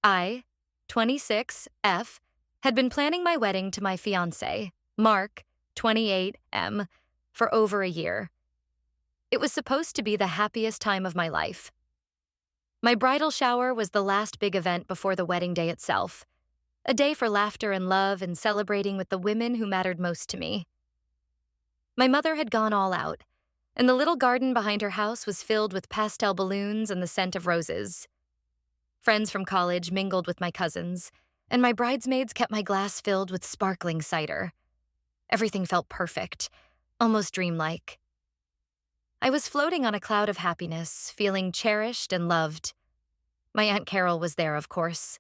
I, 26 F, had been planning my wedding to my fiancé, Mark, 28 M, for over a year. It was supposed to be the happiest time of my life. My bridal shower was the last big event before the wedding day itself, a day for laughter and love and celebrating with the women who mattered most to me. My mother had gone all out, and the little garden behind her house was filled with pastel balloons and the scent of roses. Friends from college mingled with my cousins, and my bridesmaids kept my glass filled with sparkling cider. Everything felt perfect, almost dreamlike. I was floating on a cloud of happiness, feeling cherished and loved. My Aunt Carol was there, of course.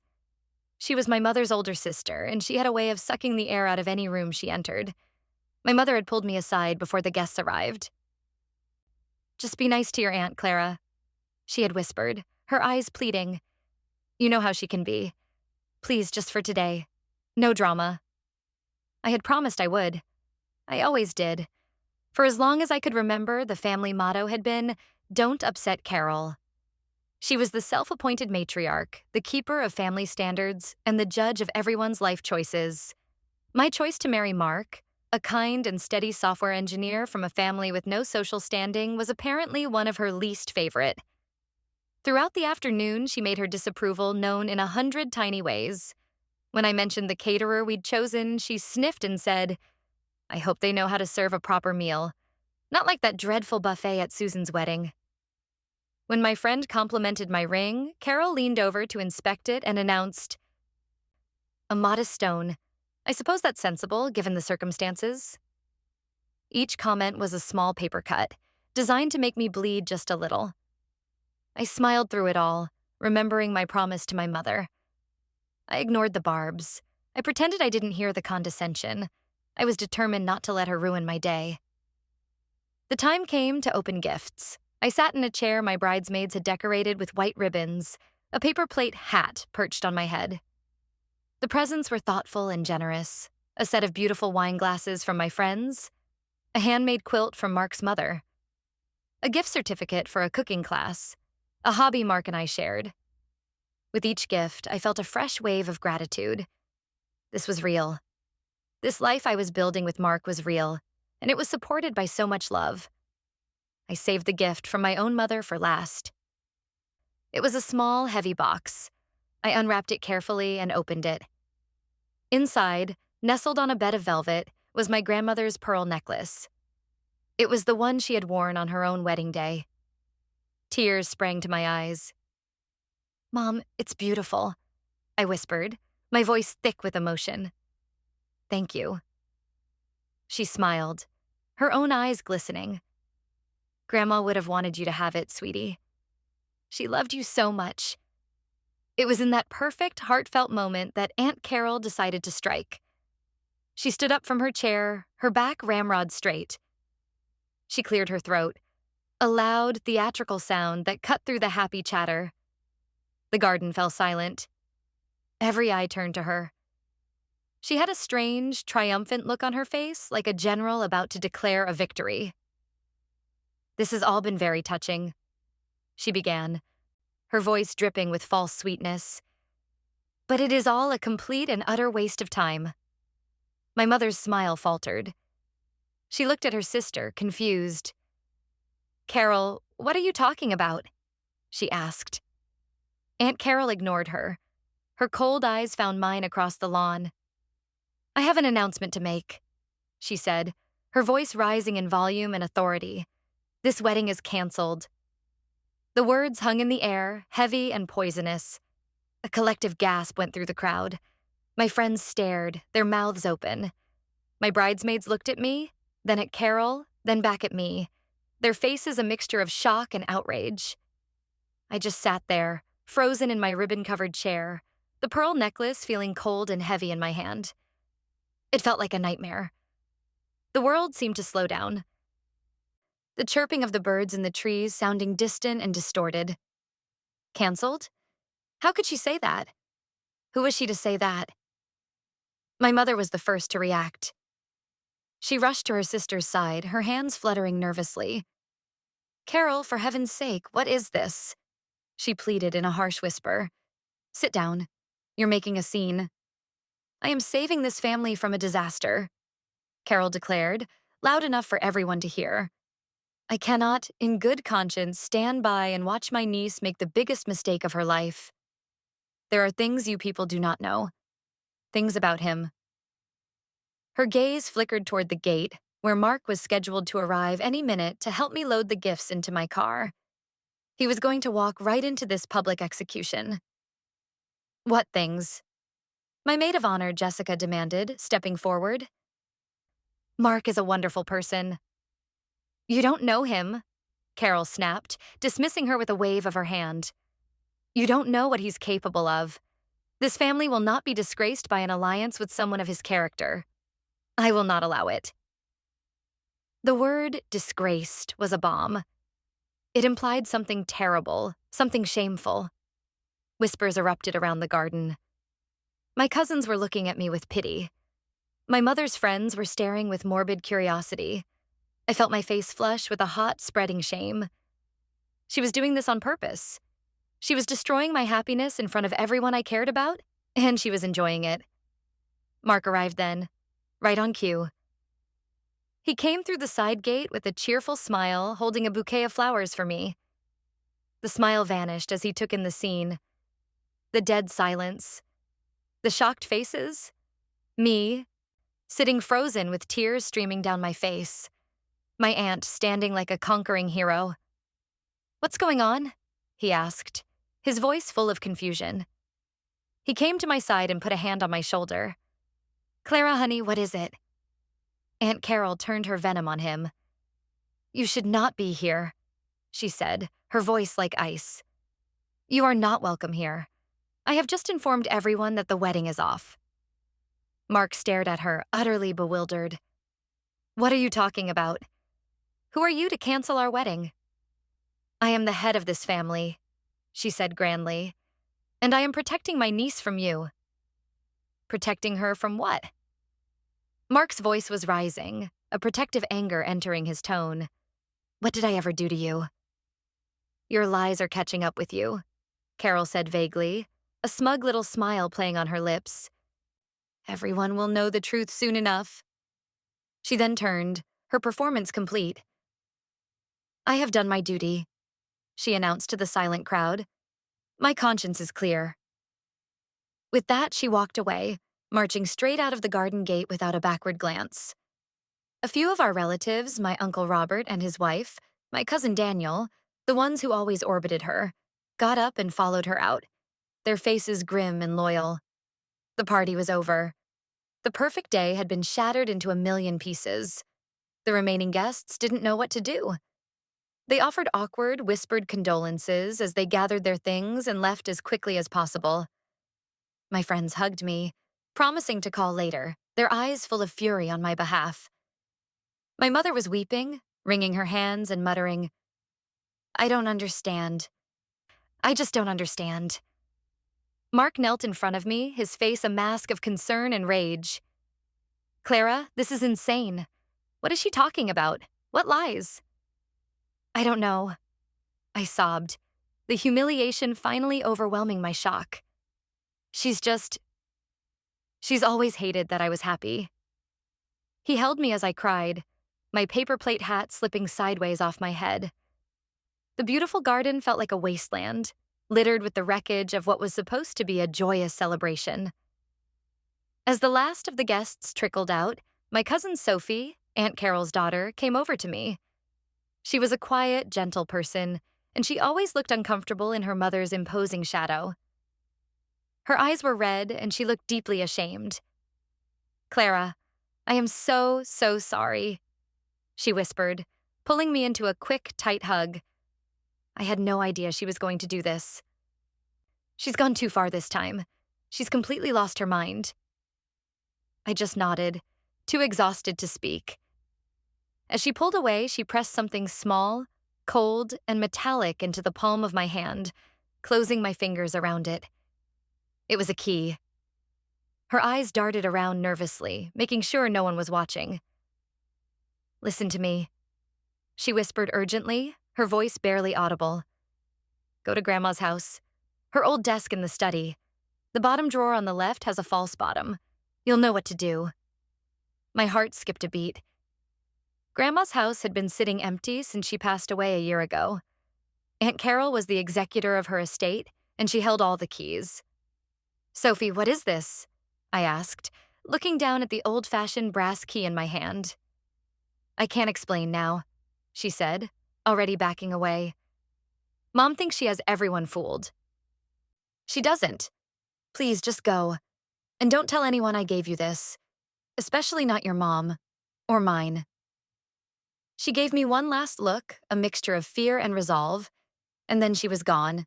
She was my mother's older sister, and she had a way of sucking the air out of any room she entered. My mother had pulled me aside before the guests arrived. "Just be nice to your aunt, Clara," she had whispered, her eyes pleading. "You know how she can be. Please, just for today. No drama." I had promised I would. I always did. For as long as I could remember, the family motto had been, "Don't upset Carol." She was the self-appointed matriarch, the keeper of family standards, and the judge of everyone's life choices. My choice to marry Mark, a kind and steady software engineer from a family with no social standing, was apparently one of her least favorite. Throughout the afternoon, she made her disapproval known in 100 tiny ways. When I mentioned the caterer we'd chosen, she sniffed and said, "I hope they know how to serve a proper meal. Not like that dreadful buffet at Susan's wedding." When my friend complimented my ring, Carol leaned over to inspect it and announced, "A modest stone. I suppose that's sensible, given the circumstances." Each comment was a small paper cut, designed to make me bleed just a little. I smiled through it all, remembering my promise to my mother. I ignored the barbs. I pretended I didn't hear the condescension. I was determined not to let her ruin my day. The time came to open gifts. I sat in a chair my bridesmaids had decorated with white ribbons, a paper plate hat perched on my head. The presents were thoughtful and generous: a set of beautiful wine glasses from my friends, a handmade quilt from Mark's mother, a gift certificate for a cooking class, a hobby Mark and I shared. With each gift, I felt a fresh wave of gratitude. This was real. This life I was building with Mark was real, and it was supported by so much love. I saved the gift from my own mother for last. It was a small, heavy box. I unwrapped it carefully and opened it. Inside, nestled on a bed of velvet, was my grandmother's pearl necklace. It was the one she had worn on her own wedding day. Tears sprang to my eyes. "Mom, it's beautiful," I whispered, my voice thick with emotion. "Thank you." She smiled, her own eyes glistening. "Grandma would have wanted you to have it, sweetie. She loved you so much." It was in that perfect, heartfelt moment that Aunt Carol decided to strike. She stood up from her chair, her back ramrod straight. She cleared her throat, a loud, theatrical sound that cut through the happy chatter. The garden fell silent. Every eye turned to her. She had a strange, triumphant look on her face, like a general about to declare a victory. "This has all been very touching," she began, her voice dripping with false sweetness. "But it is all a complete and utter waste of time." My mother's smile faltered. She looked at her sister, confused. "Carol, what are you talking about?" she asked. Aunt Carol ignored her. Her cold eyes found mine across the lawn. "I have an announcement to make," she said, her voice rising in volume and authority. "This wedding is canceled." The words hung in the air, heavy and poisonous. A collective gasp went through the crowd. My friends stared, their mouths open. My bridesmaids looked at me, then at Carol, then back at me, their faces a mixture of shock and outrage. I just sat there, frozen in my ribbon-covered chair, the pearl necklace feeling cold and heavy in my hand. It felt like a nightmare. The world seemed to slow down, the chirping of the birds in the trees sounding distant and distorted. Canceled? How could she say that? Who was she to say that? My mother was the first to react. She rushed to her sister's side, her hands fluttering nervously. "Carol, for heaven's sake, what is this?" she pleaded in a harsh whisper. Sit down. You're making a scene. I am saving this family from a disaster, Carol declared, loud enough for everyone to hear. I cannot, in good conscience, stand by and watch my niece make the biggest mistake of her life. There are things you people do not know. Things about him. Her gaze flickered toward the gate, where Mark was scheduled to arrive any minute to help me load the gifts into my car. He was going to walk right into this public execution. What things? My maid of honor, Jessica, demanded, stepping forward. Mark is a wonderful person. You don't know him, Carol snapped, dismissing her with a wave of her hand. You don't know what he's capable of. This family will not be disgraced by an alliance with someone of his character. I will not allow it. The word disgraced was a bomb. It implied something terrible, something shameful. Whispers erupted around the garden. My cousins were looking at me with pity. My mother's friends were staring with morbid curiosity. I felt my face flush with a hot, spreading shame. She was doing this on purpose. She was destroying my happiness in front of everyone I cared about, and she was enjoying it. Mark arrived then, right on cue. He came through the side gate with a cheerful smile, holding a bouquet of flowers for me. The smile vanished as he took in the scene. The dead silence. The shocked faces. Me, sitting frozen with tears streaming down my face. My aunt standing like a conquering hero. What's going on? He asked, his voice full of confusion. He came to my side and put a hand on my shoulder. Clara, honey, what is it? Aunt Carol turned her venom on him. You should not be here, she said, her voice like ice. You are not welcome here. I have just informed everyone that the wedding is off. Mark stared at her, utterly bewildered. What are you talking about? Who are you to cancel our wedding? I am the head of this family, she said grandly, and I am protecting my niece from you. Protecting her from what? Mark's voice was rising, a protective anger entering his tone. What did I ever do to you? Your lies are catching up with you, Carol said vaguely, a smug little smile playing on her lips. Everyone will know the truth soon enough. She then turned, her performance complete. I have done my duty, she announced to the silent crowd. My conscience is clear. With that, she walked away, marching straight out of the garden gate without a backward glance. A few of our relatives, my Uncle Robert and his wife, my cousin Daniel, the ones who always orbited her, got up and followed her out, their faces grim and loyal. The party was over. The perfect day had been shattered into a million pieces. The remaining guests didn't know what to do. They offered awkward, whispered condolences as they gathered their things and left as quickly as possible. My friends hugged me, promising to call later, their eyes full of fury on my behalf. My mother was weeping, wringing her hands and muttering, I don't understand. I just don't understand. Mark knelt in front of me, his face a mask of concern and rage. Clara, this is insane. What is she talking about? What lies? I don't know. I sobbed, the humiliation finally overwhelming my shock. She's always hated that I was happy. He held me as I cried, my paper plate hat slipping sideways off my head. The beautiful garden felt like a wasteland, littered with the wreckage of what was supposed to be a joyous celebration. As the last of the guests trickled out, my cousin Sophie, Aunt Carol's daughter, came over to me. She was a quiet, gentle person, and she always looked uncomfortable in her mother's imposing shadow. Her eyes were red, and she looked deeply ashamed. Clara, I am so sorry, she whispered, pulling me into a quick, tight hug. I had no idea she was going to do this. She's gone too far this time. She's completely lost her mind. I just nodded, too exhausted to speak. As she pulled away, she pressed something small, cold, and metallic into the palm of my hand, closing my fingers around it. It was a key. Her eyes darted around nervously, making sure no one was watching. Listen to me, she whispered urgently, her voice barely audible. Go to Grandma's house, her old desk in the study. The bottom drawer on the left has a false bottom. You'll know what to do." My heart skipped a beat. Grandma's house had been sitting empty since she passed away a year ago. Aunt Carol was the executor of her estate, and she held all the keys. "Sophie, what is this?" I asked, looking down at the old-fashioned brass key in my hand. "I can't explain now," she said, already backing away. "Mom thinks she has everyone fooled." "She doesn't. Please, just go. And don't tell anyone I gave you this. Especially not your mom. Or mine." She gave me one last look, a mixture of fear and resolve, and then she was gone,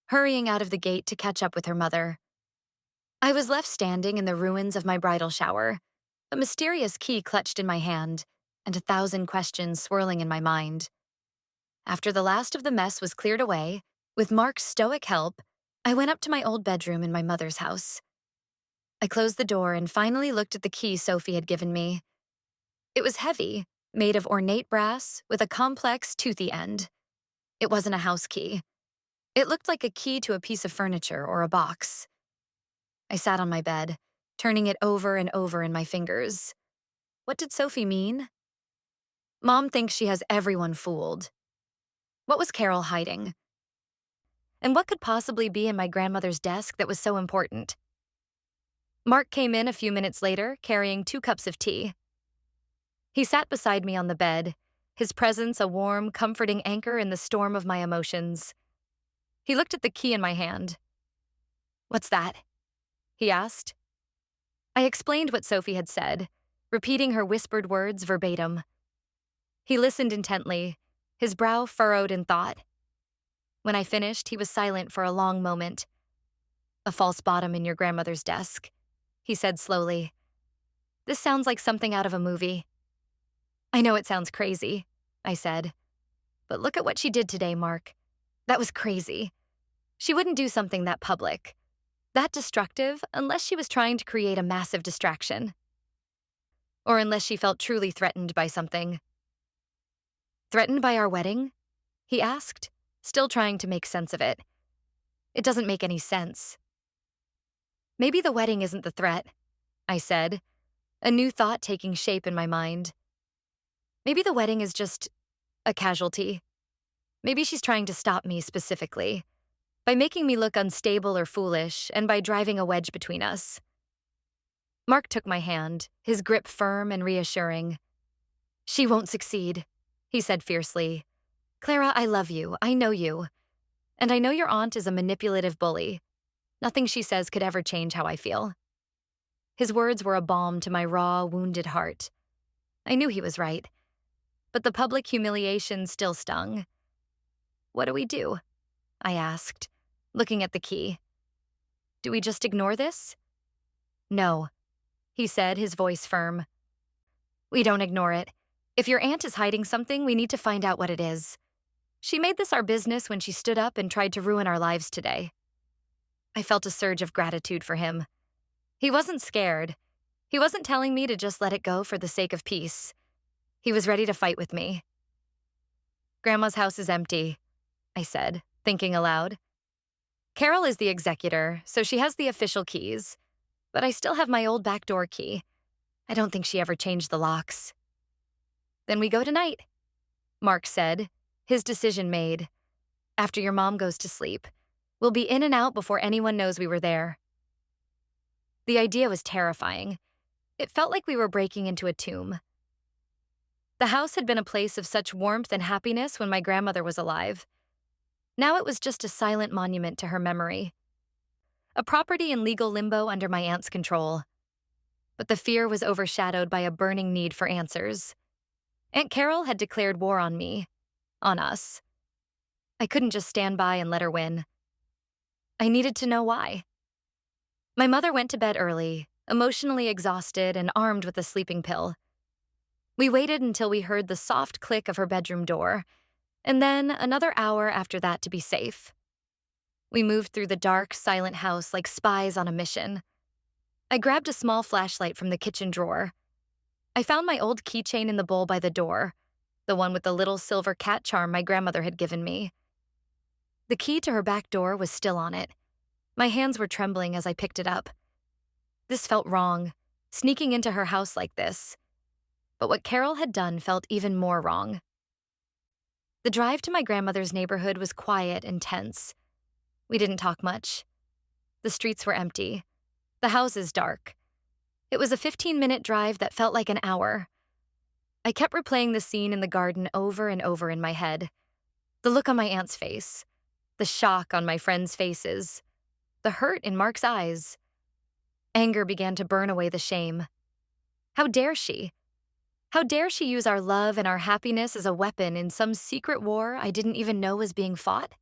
hurrying out of the gate to catch up with her mother. I was left standing in the ruins of my bridal shower, a mysterious key clutched in my hand, and 1,000 questions swirling in my mind. After the last of the mess was cleared away, with Mark's stoic help, I went up to my old bedroom in my mother's house. I closed the door and finally looked at the key Sophie had given me. It was heavy, made of ornate brass with a complex, toothy end. It wasn't a house key. It looked like a key to a piece of furniture or a box. I sat on my bed, turning it over and over in my fingers. What did Sophie mean? Mom thinks she has everyone fooled. What was Carol hiding? And what could possibly be in my grandmother's desk that was so important? Mark came in a few minutes later, carrying 2 cups of tea. He sat beside me on the bed, his presence a warm, comforting anchor in the storm of my emotions. He looked at the key in my hand. "What's that?" he asked. I explained what Sophie had said, repeating her whispered words verbatim. He listened intently, his brow furrowed in thought. When I finished, he was silent for a long moment. "A false bottom in your grandmother's desk," he said slowly. "This sounds like something out of a movie." "I know it sounds crazy," I said. "But look at what she did today, Mark. That was crazy. She wouldn't do something that public, that destructive, unless she was trying to create a massive distraction. Or unless she felt truly threatened by something." "Threatened by our wedding?" he asked, still trying to make sense of it. "It doesn't make any sense." "Maybe the wedding isn't the threat," I said, a new thought taking shape in my mind. "Maybe the wedding is just a casualty. Maybe she's trying to stop me specifically, by making me look unstable or foolish and by driving a wedge between us." Mark took my hand, his grip firm and reassuring. "She won't succeed," he said fiercely. "Clara, I love you. I know you. And I know your aunt is a manipulative bully. Nothing she says could ever change how I feel." His words were a balm to my raw, wounded heart. I knew he was right. But the public humiliation still stung. "What do we do?" I asked, looking at the key. "Do we just ignore this?" "No," he said, his voice firm. "We don't ignore it. If your aunt is hiding something, we need to find out what it is. She made this our business when she stood up and tried to ruin our lives today." I felt a surge of gratitude for him. He wasn't scared. He wasn't telling me to just let it go for the sake of peace. He was ready to fight with me. "Grandma's house is empty," I said, thinking aloud. "Carol is the executor, so she has the official keys. But I still have my old back door key. I don't think she ever changed the locks." "Then we go tonight," Mark said, his decision made. "After your mom goes to sleep. We'll be in and out before anyone knows we were there." The idea was terrifying. It felt like we were breaking into a tomb. The house had been a place of such warmth and happiness when my grandmother was alive. Now it was just a silent monument to her memory. A property in legal limbo under my aunt's control. But the fear was overshadowed by a burning need for answers. Aunt Carol had declared war on me, on us. I couldn't just stand by and let her win. I needed to know why. My mother went to bed early, emotionally exhausted and armed with a sleeping pill. We waited until we heard the soft click of her bedroom door, and then another hour after that to be safe. We moved through the dark, silent house like spies on a mission. I grabbed a small flashlight from the kitchen drawer. I found my old keychain in the bowl by the door, the one with the little silver cat charm my grandmother had given me. The key to her back door was still on it. My hands were trembling as I picked it up. This felt wrong, sneaking into her house like this. But what Carol had done felt even more wrong. The drive to my grandmother's neighborhood was quiet and tense. We didn't talk much. The streets were empty. The houses dark. It was a 15-minute drive that felt like an hour. I kept replaying the scene in the garden over and over in my head. The look on my aunt's face. The shock on my friends' faces. The hurt in Mark's eyes. Anger began to burn away the shame. How dare she? How dare she use our love and our happiness as a weapon in some secret war I didn't even know was being fought?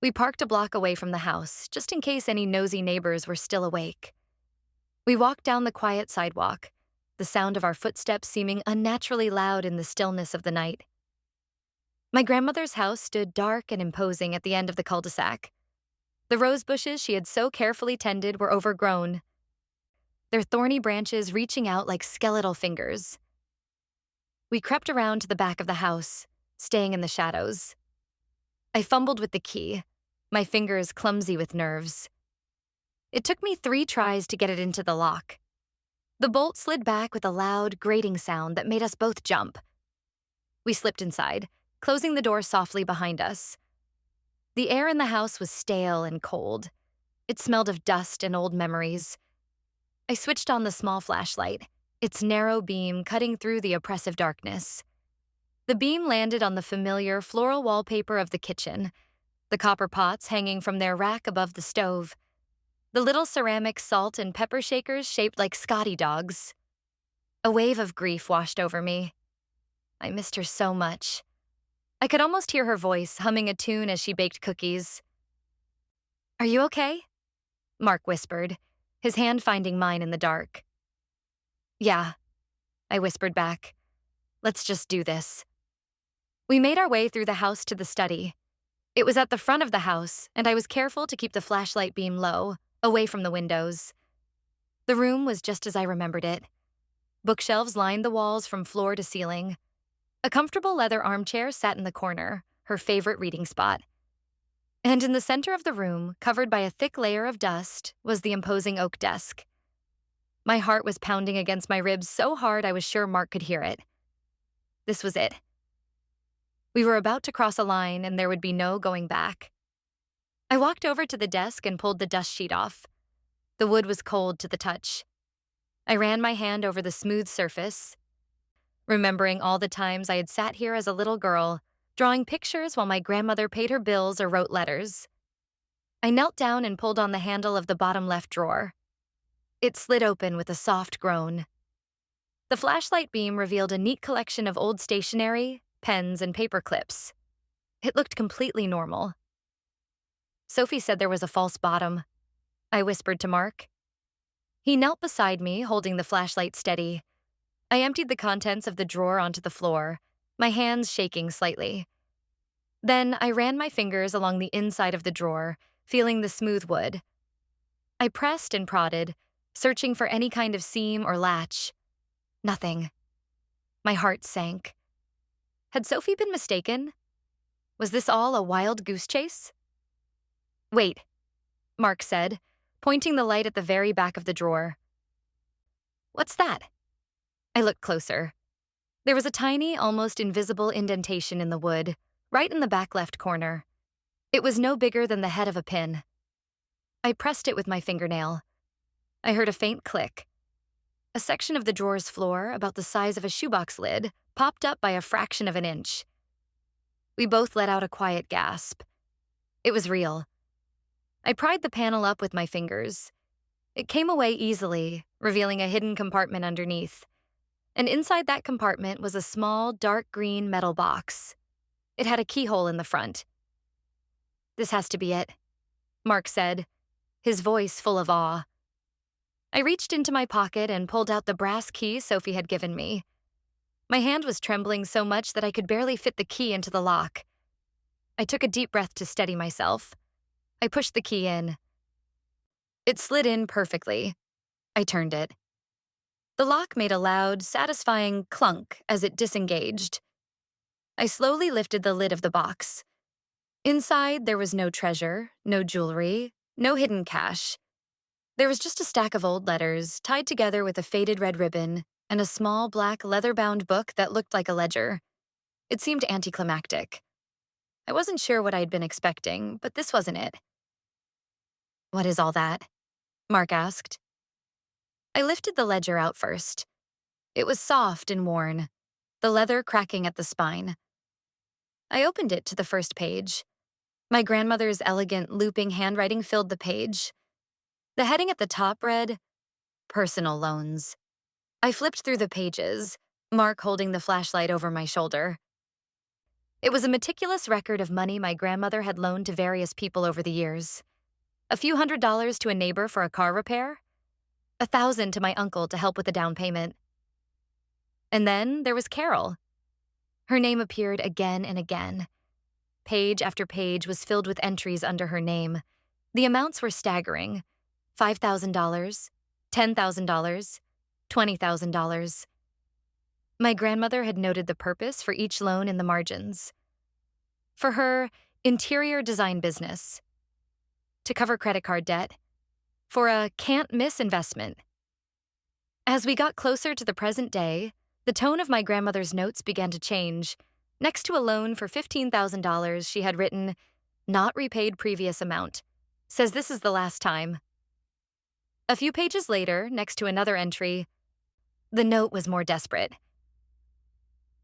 We parked a block away from the house, just in case any nosy neighbors were still awake. We walked down the quiet sidewalk, the sound of our footsteps seeming unnaturally loud in the stillness of the night. My grandmother's house stood dark and imposing at the end of the cul-de-sac. The rose bushes she had so carefully tended were overgrown, their thorny branches reaching out like skeletal fingers. We crept around to the back of the house, staying in the shadows. I fumbled with the key, my fingers clumsy with nerves. It took me 3 tries to get it into the lock. The bolt slid back with a loud, grating sound that made us both jump. We slipped inside, closing the door softly behind us. The air in the house was stale and cold. It smelled of dust and old memories. I switched on the small flashlight, its narrow beam cutting through the oppressive darkness. The beam landed on the familiar floral wallpaper of the kitchen, the copper pots hanging from their rack above the stove, the little ceramic salt and pepper shakers shaped like Scotty dogs. A wave of grief washed over me. I missed her so much. I could almost hear her voice humming a tune as she baked cookies. "Are you okay?" Mark whispered, his hand finding mine in the dark. "Yeah," I whispered back. "Let's just do this." We made our way through the house to the study. It was at the front of the house, and I was careful to keep the flashlight beam low, away from the windows. The room was just as I remembered it. Bookshelves lined the walls from floor to ceiling. A comfortable leather armchair sat in the corner, her favorite reading spot. And in the center of the room, covered by a thick layer of dust, was the imposing oak desk. My heart was pounding against my ribs so hard I was sure Mark could hear it. This was it. We were about to cross a line, and there would be no going back. I walked over to the desk and pulled the dust sheet off. The wood was cold to the touch. I ran my hand over the smooth surface, remembering all the times I had sat here as a little girl, drawing pictures while my grandmother paid her bills or wrote letters. I knelt down and pulled on the handle of the bottom left drawer. It slid open with a soft groan. The flashlight beam revealed a neat collection of old stationery, pens, and paper clips. It looked completely normal. "Sophie said there was a false bottom," I whispered to Mark. He knelt beside me, holding the flashlight steady. I emptied the contents of the drawer onto the floor, my hands shaking slightly. Then I ran my fingers along the inside of the drawer, feeling the smooth wood. I pressed and prodded, searching for any kind of seam or latch. Nothing. My heart sank. Had Sophie been mistaken? Was this all a wild goose chase? "Wait," Mark said, pointing the light at the very back of the drawer. "What's that?" I looked closer. There was a tiny, almost invisible indentation in the wood, right in the back left corner. It was no bigger than the head of a pin. I pressed it with my fingernail. I heard a faint click. A section of the drawer's floor, about the size of a shoebox lid, popped up by a fraction of an inch. We both let out a quiet gasp. It was real. I pried the panel up with my fingers. It came away easily, revealing a hidden compartment underneath. And inside that compartment was a small, dark green metal box. It had a keyhole in the front. "This has to be it," Mark said, his voice full of awe. I reached into my pocket and pulled out the brass key Sophie had given me. My hand was trembling so much that I could barely fit the key into the lock. I took a deep breath to steady myself. I pushed the key in. It slid in perfectly. I turned it. The lock made a loud, satisfying clunk as it disengaged. I slowly lifted the lid of the box. Inside, there was no treasure, no jewelry, No hidden cash. There was just a stack of old letters, tied together with a faded red ribbon, and a small black leather-bound book that looked like a ledger. It seemed anticlimactic. I wasn't sure what I'd been expecting, but this wasn't it. "What is all that?" Mark asked. I lifted the ledger out first. It was soft and worn, the leather cracking at the spine. I opened it to the first page. My grandmother's elegant, looping handwriting filled the page. The heading at the top read, "Personal Loans." I flipped through the pages, Mark holding the flashlight over my shoulder. It was a meticulous record of money my grandmother had loaned to various people over the years. A few $100s to a neighbor for a car repair, $1,000 to my uncle to help with a down payment. And then there was Carol. Her name appeared again and again. Page after page was filled with entries under her name. The amounts were staggering: $5,000, $10,000, $20,000. My grandmother had noted the purpose for each loan in the margins. For her, interior design business. To cover credit card debt. For a can't-miss investment. As we got closer to the present day, the tone of my grandmother's notes began to change. Next to a loan for $15,000, she had written, "Not repaid previous amount. Says this is the last time." A few pages later, next to another entry, the note was more desperate.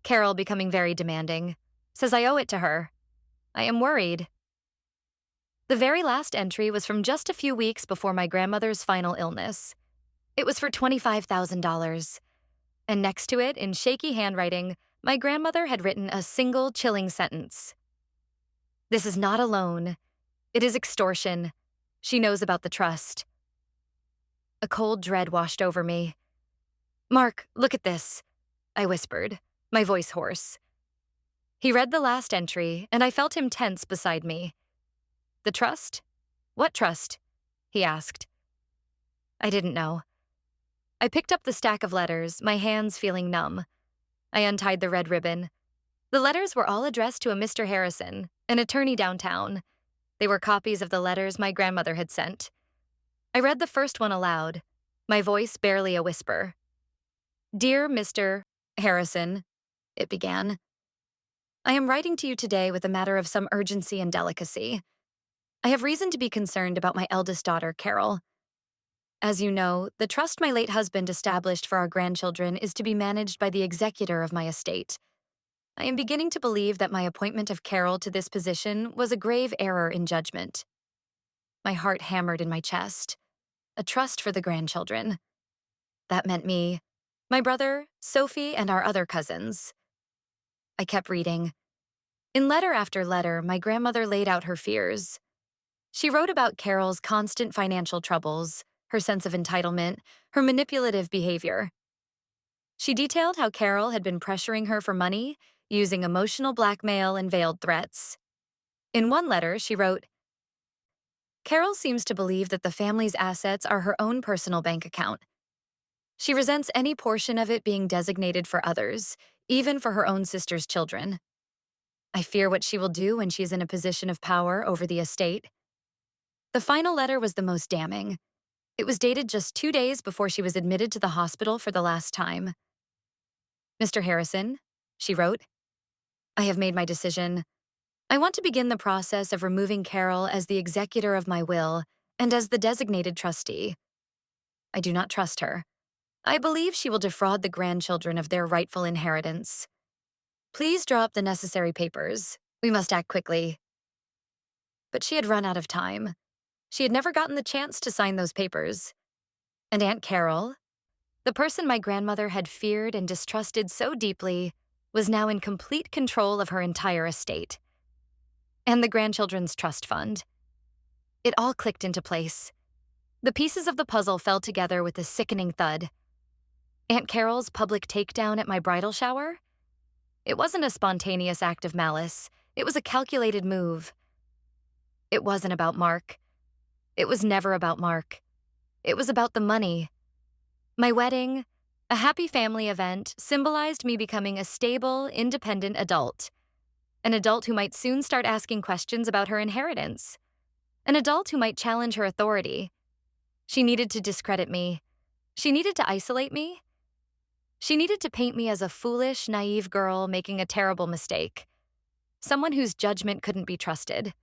"Carol becoming very demanding. Says I owe it to her. I am worried." The very last entry was from just a few weeks before my grandmother's final illness. It was for $25,000. And next to it, in shaky handwriting, my grandmother had written a single chilling sentence. "This is not a loan. It is extortion. She knows about the trust." A cold dread washed over me. "Mark, look at this," I whispered, my voice hoarse. He read the last entry, and I felt him tense beside me. "The trust? What trust?" he asked. I didn't know. I picked up the stack of letters, my hands feeling numb. I untied the red ribbon. The letters were all addressed to a Mr. Harrison, an attorney downtown. They were copies of the letters my grandmother had sent. I read the first one aloud, my voice barely a whisper. "Dear Mr. Harrison," it began. "I am writing to you today with a matter of some urgency and delicacy. I have reason to be concerned about my eldest daughter, Carol. As you know, the trust my late husband established for our grandchildren is to be managed by the executor of my estate. I am beginning to believe that my appointment of Carol to this position was a grave error in judgment." My heart hammered in my chest. A trust for the grandchildren. That meant me, my brother, Sophie, and our other cousins. I kept reading. In letter after letter, my grandmother laid out her fears. She wrote about Carol's constant financial troubles, her sense of entitlement, her manipulative behavior. She detailed how Carol had been pressuring her for money, using emotional blackmail and veiled threats. In one letter, she wrote, "Carol seems to believe that the family's assets are her own personal bank account. She resents any portion of it being designated for others, even for her own sister's children. I fear what she will do when she's in a position of power over the estate." The final letter was the most damning. It was dated just 2 days before she was admitted to the hospital for the last time. "Mr. Harrison," she wrote, "I have made my decision. I want to begin the process of removing Carol as the executor of my will and as the designated trustee. I do not trust her. I believe she will defraud the grandchildren of their rightful inheritance. Please draw up the necessary papers. We must act quickly." But she had run out of time. She had never gotten the chance to sign those papers. And Aunt Carol, the person my grandmother had feared and distrusted so deeply, was now in complete control of her entire estate. And the grandchildren's trust fund. It all clicked into place. The pieces of the puzzle fell together with a sickening thud. Aunt Carol's public takedown at my bridal shower? It wasn't a spontaneous act of malice. It was a calculated move. It wasn't about Mark. It was never about Mark. It was about the money. My wedding, a happy family event, symbolized me becoming a stable, independent adult. An adult who might soon start asking questions about her inheritance. an adult who might challenge her authority. She needed to discredit me. She needed to isolate me. She needed to paint me as a foolish, naive girl making a terrible mistake, someone whose judgment couldn't be trusted.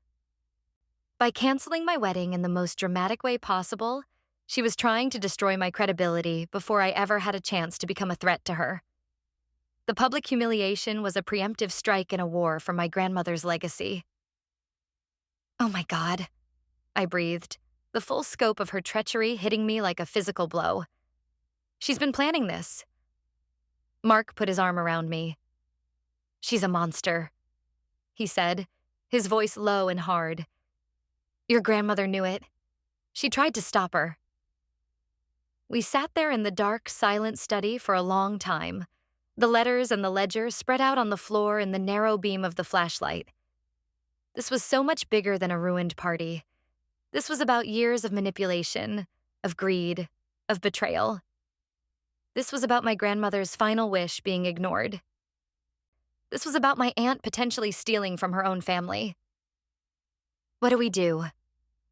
By canceling my wedding in the most dramatic way possible, she was trying to destroy my credibility before I ever had a chance to become a threat to her. The public humiliation was a preemptive strike in a war for my grandmother's legacy. Oh my God, I breathed, the full scope of her treachery hitting me like a physical blow. She's been planning this. Mark put his arm around me. She's a monster, he said, his voice low and hard. Your grandmother knew it. She tried to stop her. We sat there in the dark, silent study for a long time, the letters and the ledger spread out on the floor in the narrow beam of the flashlight. This was so much bigger than a ruined party. This was about years of manipulation, of greed, of betrayal. This was about my grandmother's final wish being ignored. This was about my aunt potentially stealing from her own family. What do we do?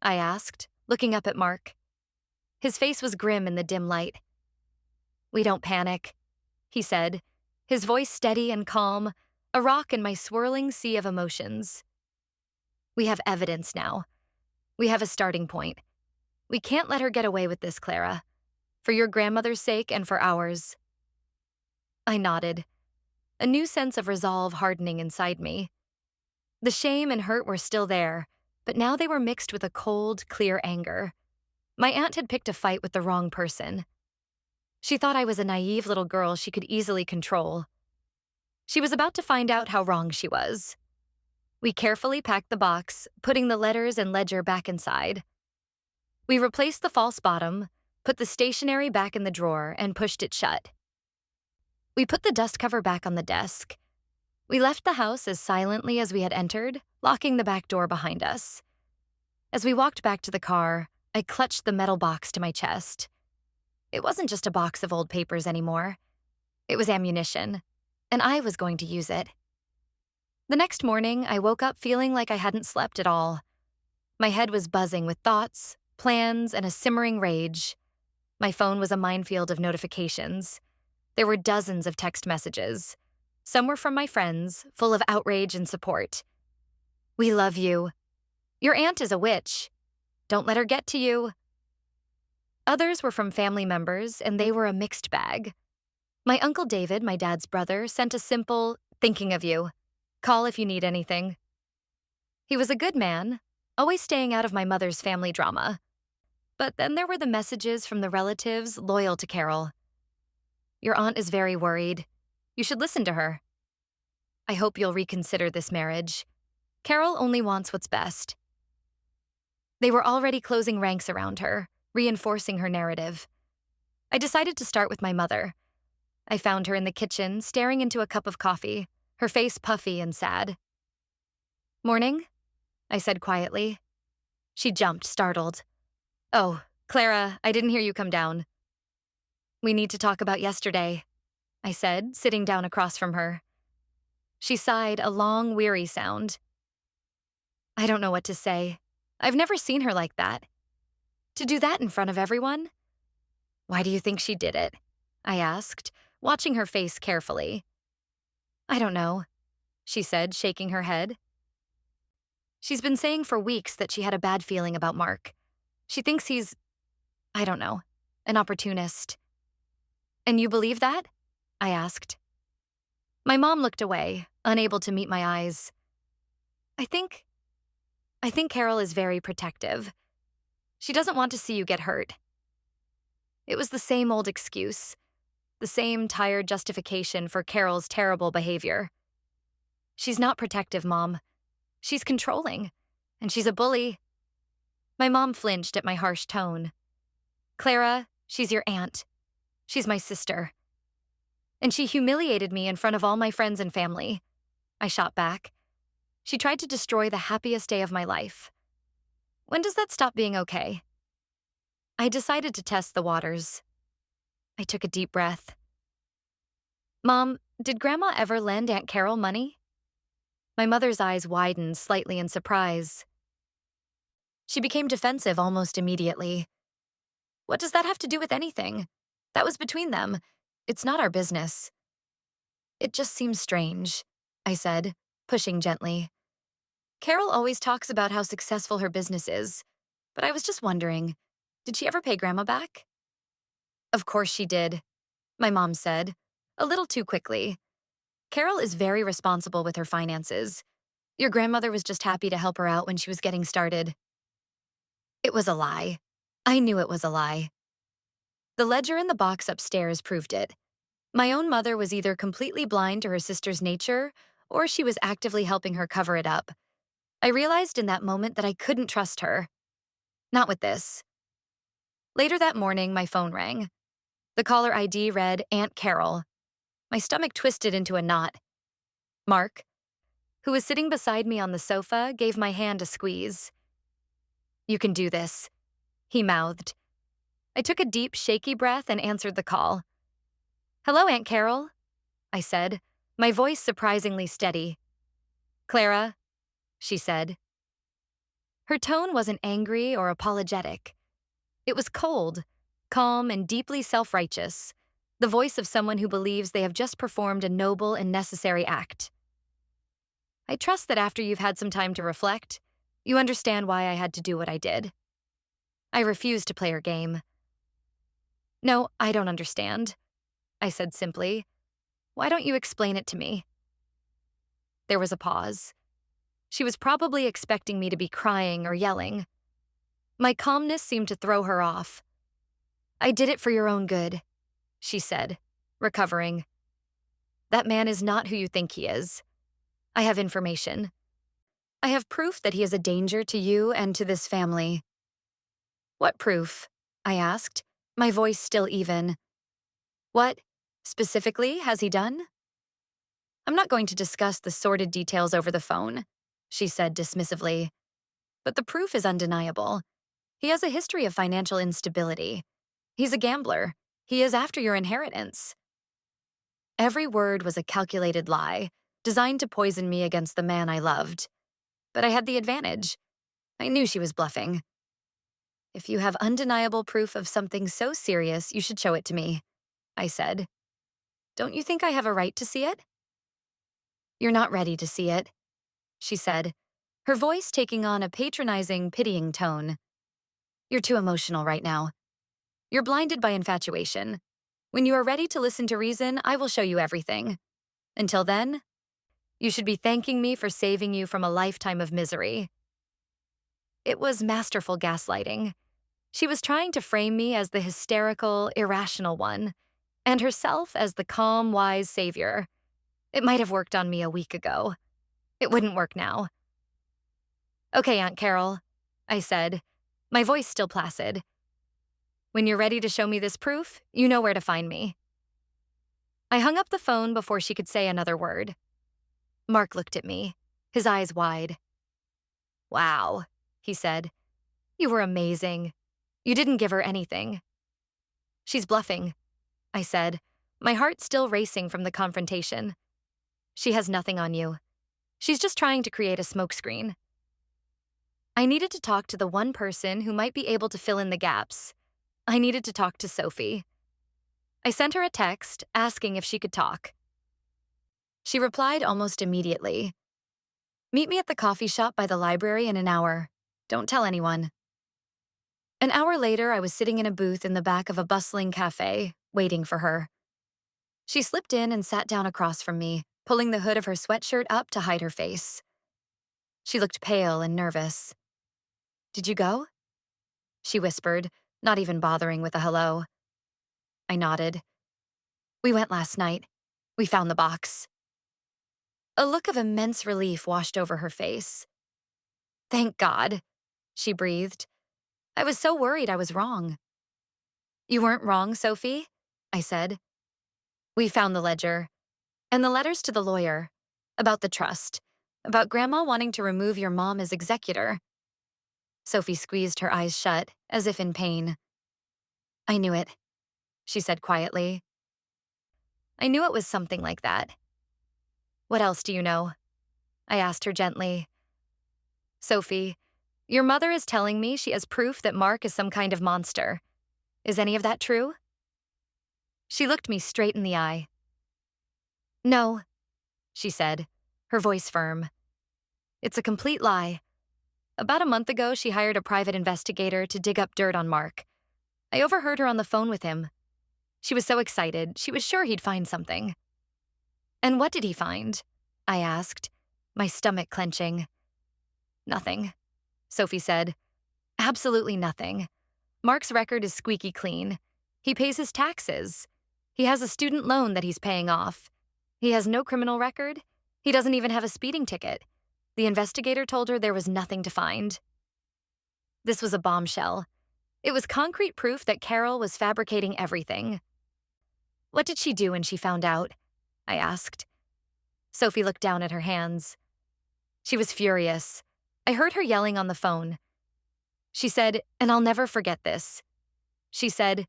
I asked, looking up at Mark. His face was grim in the dim light. We don't panic, he said, his voice steady and calm, a rock in my swirling sea of emotions. We have evidence now. We have a starting point. We can't let her get away with this, Clara. For your grandmother's sake and for ours. I nodded, a new sense of resolve hardening inside me. The shame and hurt were still there, but now they were mixed with a cold, clear anger. My aunt had picked a fight with the wrong person. She thought I was a naive little girl she could easily control. She was about to find out how wrong she was. We carefully packed the box, putting the letters and ledger back inside. We replaced the false bottom, put the stationery back in the drawer, and pushed it shut. We put the dust cover back on the desk. We left the house as silently as we had entered, locking the back door behind us. As we walked back to the car, I clutched the metal box to my chest. It wasn't just a box of old papers anymore. It was ammunition, and I was going to use it. The next morning, I woke up feeling like I hadn't slept at all. My head was buzzing with thoughts, plans, and a simmering rage. My phone was a minefield of notifications. There were dozens of text messages. Some were from my friends, full of outrage and support. We love you. Your aunt is a witch. Don't let her get to you. Others were from family members, and they were a mixed bag. My Uncle David, my dad's brother, sent a simple, thinking of you. Call if you need anything. He was a good man, always staying out of my mother's family drama. But then there were the messages from the relatives loyal to Carol. Your aunt is very worried. You should listen to her. I hope you'll reconsider this marriage. Carol only wants what's best. They were already closing ranks around her, reinforcing her narrative. I decided to start with my mother. I found her in the kitchen, staring into a cup of coffee, her face puffy and sad. Morning, I said quietly. She jumped, startled. Oh, Clara, I didn't hear you come down. We need to talk about yesterday, I said, sitting down across from her. She sighed, a long, weary sound. I don't know what to say. I've never seen her like that. To do that in front of everyone? Why do you think she did it? I asked, watching her face carefully. I don't know, she said, shaking her head. She's been saying for weeks that she had a bad feeling about Mark. She thinks he's, I don't know, an opportunist. And you believe that? I asked. My mom looked away, unable to meet my eyes. I think Carol is very protective. She doesn't want to see you get hurt. It was the same old excuse, the same tired justification for Carol's terrible behavior. She's not protective, Mom. She's controlling, and she's a bully. My mom flinched at my harsh tone. Clara, she's your aunt. She's my sister. And she humiliated me in front of all my friends and family. I shot back. She tried to destroy the happiest day of my life. When does that stop being okay? I decided to test the waters. I took a deep breath. Mom, did Grandma ever lend Aunt Carol money? My mother's eyes widened slightly in surprise. She became defensive almost immediately. What does that have to do with anything? That was between them. It's not our business. It just seems strange, I said, pushing gently. Carol always talks about how successful her business is, but I was just wondering, did she ever pay Grandma back? Of course she did, my mom said, a little too quickly. Carol is very responsible with her finances. Your grandmother was just happy to help her out when she was getting started. It was a lie. I knew it was a lie. The ledger in the box upstairs proved it. My own mother was either completely blind to her sister's nature, or she was actively helping her cover it up. I realized in that moment that I couldn't trust her. Not with this. Later that morning, my phone rang. The caller ID read Aunt Carol. My stomach twisted into a knot. Mark, who was sitting beside me on the sofa, gave my hand a squeeze. You can do this, he mouthed. I took a deep, shaky breath and answered the call. Hello, Aunt Carol, I said, my voice surprisingly steady. Clara, she said. Her tone wasn't angry or apologetic. It was cold, calm, and deeply self-righteous, the voice of someone who believes they have just performed a noble and necessary act. I trust that after you've had some time to reflect, you understand why I had to do what I did. I refused to play her game. No, I don't understand, I said simply. Why don't you explain it to me? There was a pause. She was probably expecting me to be crying or yelling. My calmness seemed to throw her off. I did it for your own good, she said, recovering. That man is not who you think he is. I have information. I have proof that he is a danger to you and to this family. What proof? I asked, my voice still even. What, specifically, has he done? I'm not going to discuss the sordid details over the phone, she said dismissively. But the proof is undeniable. He has a history of financial instability. He's a gambler. He is after your inheritance. Every word was a calculated lie, designed to poison me against the man I loved. But I had the advantage. I knew she was bluffing. If you have undeniable proof of something so serious, you should show it to me, I said. Don't you think I have a right to see it? You're not ready to see it, she said, her voice taking on a patronizing, pitying tone. You're too emotional right now. You're blinded by infatuation. When you are ready to listen to reason, I will show you everything. Until then, you should be thanking me for saving you from a lifetime of misery. It was masterful gaslighting. She was trying to frame me as the hysterical, irrational one, and herself as the calm, wise savior. It might have worked on me a week ago. It wouldn't work now. Okay, Aunt Carol, I said, my voice still placid. When you're ready to show me this proof, you know where to find me. I hung up the phone before she could say another word. Mark looked at me, his eyes wide. Wow, he said. You were amazing. You didn't give her anything. She's bluffing, I said, my heart still racing from the confrontation. She has nothing on you. She's just trying to create a smokescreen. I needed to talk to the one person who might be able to fill in the gaps. I needed to talk to Sophie. I sent her a text asking if she could talk. She replied almost immediately. Meet me at the coffee shop by the library in an hour. Don't tell anyone. An hour later, I was sitting in a booth in the back of a bustling cafe, waiting for her. She slipped in and sat down across from me, pulling the hood of her sweatshirt up to hide her face. She looked pale and nervous. Did you go? She whispered, not even bothering with a hello. I nodded. We went last night. We found the box. A look of immense relief washed over her face. Thank God, she breathed. I was so worried I was wrong. You weren't wrong, Sophie, I said. We found the ledger, and the letters to the lawyer, about the trust, about Grandma wanting to remove your mom as executor. Sophie squeezed her eyes shut, as if in pain. I knew it, she said quietly. I knew it was something like that. What else do you know? I asked her gently. Sophie, Your mother is telling me she has proof that Mark is some kind of monster. Is any of that true? She looked me straight in the eye. No, she said, her voice firm. It's a complete lie. About a month ago, she hired a private investigator to dig up dirt on Mark. I overheard her on the phone with him. She was so excited, she was sure he'd find something. And what did he find? I asked, my stomach clenching. Nothing, Sophie said. Absolutely nothing. Mark's record is squeaky clean. He pays his taxes. He has a student loan that he's paying off. He has no criminal record. He doesn't even have a speeding ticket. The investigator told her there was nothing to find. This was a bombshell. It was concrete proof that Carol was fabricating everything. What did she do when she found out? I asked. Sophie looked down at her hands. She was furious. I heard her yelling on the phone. She said, and I'll never forget this. She said,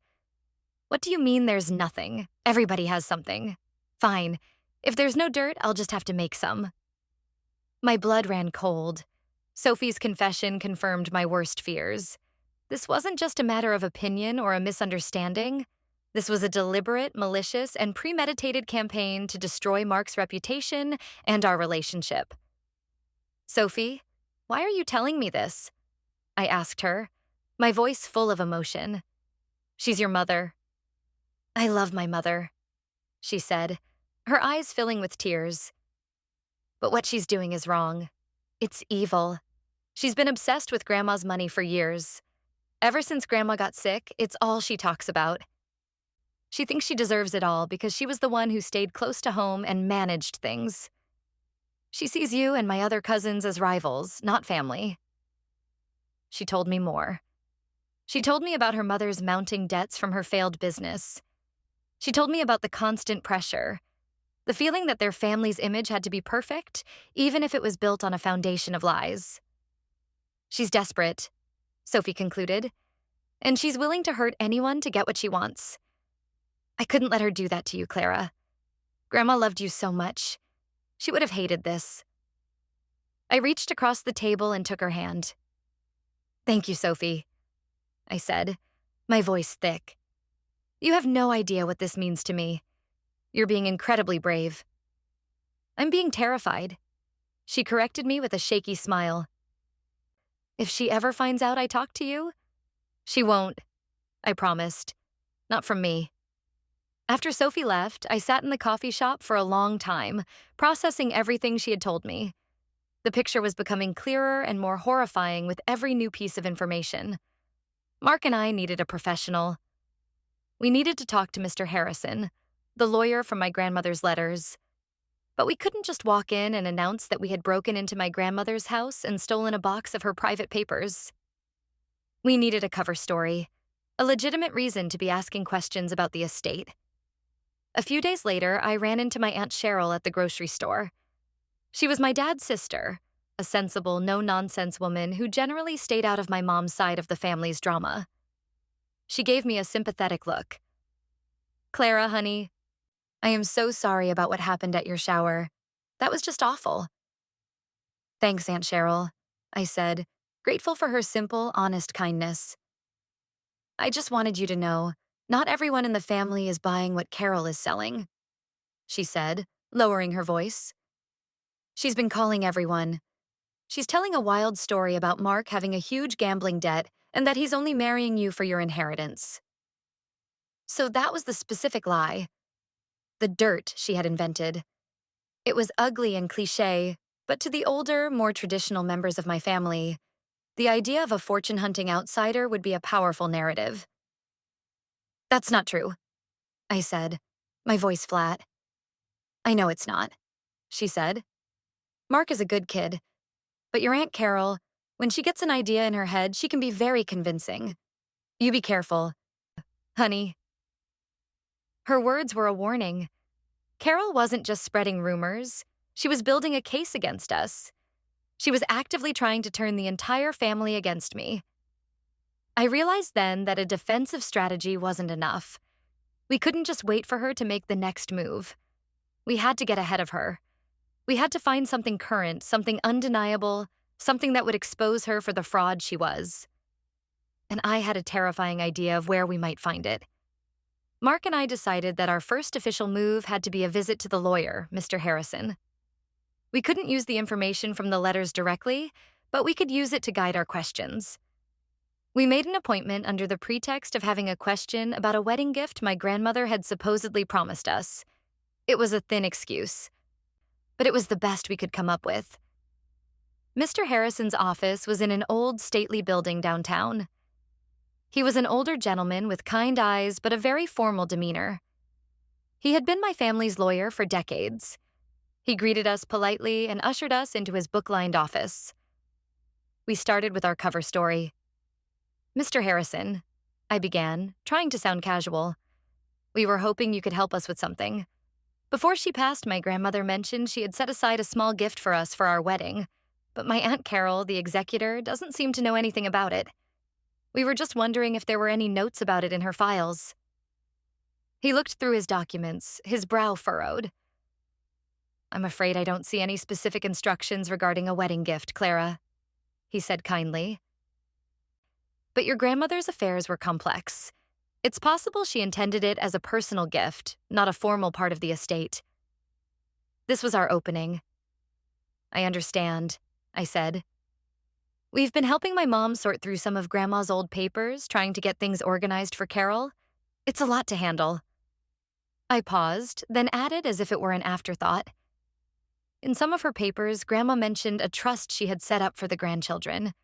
"What do you mean there's nothing? Everybody has something. Fine. If there's no dirt, I'll just have to make some." My blood ran cold. Sophie's confession confirmed my worst fears. This wasn't just a matter of opinion or a misunderstanding. This was a deliberate, malicious, and premeditated campaign to destroy Mark's reputation and our relationship. Sophie, why are you telling me this? I asked her, my voice full of emotion. She's your mother. I love my mother, she said, her eyes filling with tears. But what she's doing is wrong. It's evil. She's been obsessed with Grandma's money for years. Ever since Grandma got sick, it's all she talks about. She thinks she deserves it all because she was the one who stayed close to home and managed things. She sees you and my other cousins as rivals, not family. She told me more. She told me about her mother's mounting debts from her failed business. She told me about the constant pressure, the feeling that their family's image had to be perfect, even if it was built on a foundation of lies. She's desperate, Sophie concluded, and she's willing to hurt anyone to get what she wants. I couldn't let her do that to you, Clara. Grandma loved you so much. She would have hated this. I reached across the table and took her hand. Thank you, Sophie, I said, my voice thick. You have no idea what this means to me. You're being incredibly brave. I'm being terrified. She corrected me with a shaky smile. If she ever finds out I talked to you? She won't, I promised. Not from me. After Sophie left, I sat in the coffee shop for a long time, processing everything she had told me. The picture was becoming clearer and more horrifying with every new piece of information. Mark and I needed a professional. We needed to talk to Mr. Harrison, the lawyer from my grandmother's letters. But we couldn't just walk in and announce that we had broken into my grandmother's house and stolen a box of her private papers. We needed a cover story, a legitimate reason to be asking questions about the estate. A few days later, I ran into my Aunt Cheryl at the grocery store. She was my dad's sister, a sensible, no-nonsense woman who generally stayed out of my mom's side of the family's drama. She gave me a sympathetic look. Clara, honey, I am so sorry about what happened at your shower. That was just awful. Thanks, Aunt Cheryl, I said, grateful for her simple, honest kindness. I just wanted you to know, not everyone in the family is buying what Carol is selling, she said, lowering her voice. She's been calling everyone. She's telling a wild story about Mark having a huge gambling debt and that he's only marrying you for your inheritance. So that was the specific lie. The dirt she had invented. It was ugly and cliché, but to the older, more traditional members of my family, the idea of a fortune-hunting outsider would be a powerful narrative. That's not true, I said, my voice flat. I know it's not, she said. Mark is a good kid, but your Aunt Carol, when she gets an idea in her head, she can be very convincing. You be careful, honey. Her words were a warning. Carol wasn't just spreading rumors. She was building a case against us. She was actively trying to turn the entire family against me. I realized then that a defensive strategy wasn't enough. We couldn't just wait for her to make the next move. We had to get ahead of her. We had to find something current, something undeniable, something that would expose her for the fraud she was. And I had a terrifying idea of where we might find it. Mark and I decided that our first official move had to be a visit to the lawyer, Mr. Harrison. We couldn't use the information from the letters directly, but we could use it to guide our questions. We made an appointment under the pretext of having a question about a wedding gift my grandmother had supposedly promised us. It was a thin excuse, but it was the best we could come up with. Mr. Harrison's office was in an old, stately building downtown. He was an older gentleman with kind eyes but a very formal demeanor. He had been my family's lawyer for decades. He greeted us politely and ushered us into his book-lined office. We started with our cover story. "Mr. Harrison," I began, trying to sound casual. "We were hoping you could help us with something. Before she passed, my grandmother mentioned she had set aside a small gift for us for our wedding, but my Aunt Carol, the executor, doesn't seem to know anything about it. We were just wondering if there were any notes about it in her files." He looked through his documents, his brow furrowed. "I'm afraid I don't see any specific instructions regarding a wedding gift, Clara," he said kindly. "But your grandmother's affairs were complex. It's possible she intended it as a personal gift, not a formal part of the estate." This was our opening. "I understand," I said. "We've been helping my mom sort through some of Grandma's old papers, trying to get things organized for Carol. It's a lot to handle." I paused, then added as if it were an afterthought. "In some of her papers, Grandma mentioned a trust she had set up for the grandchildren.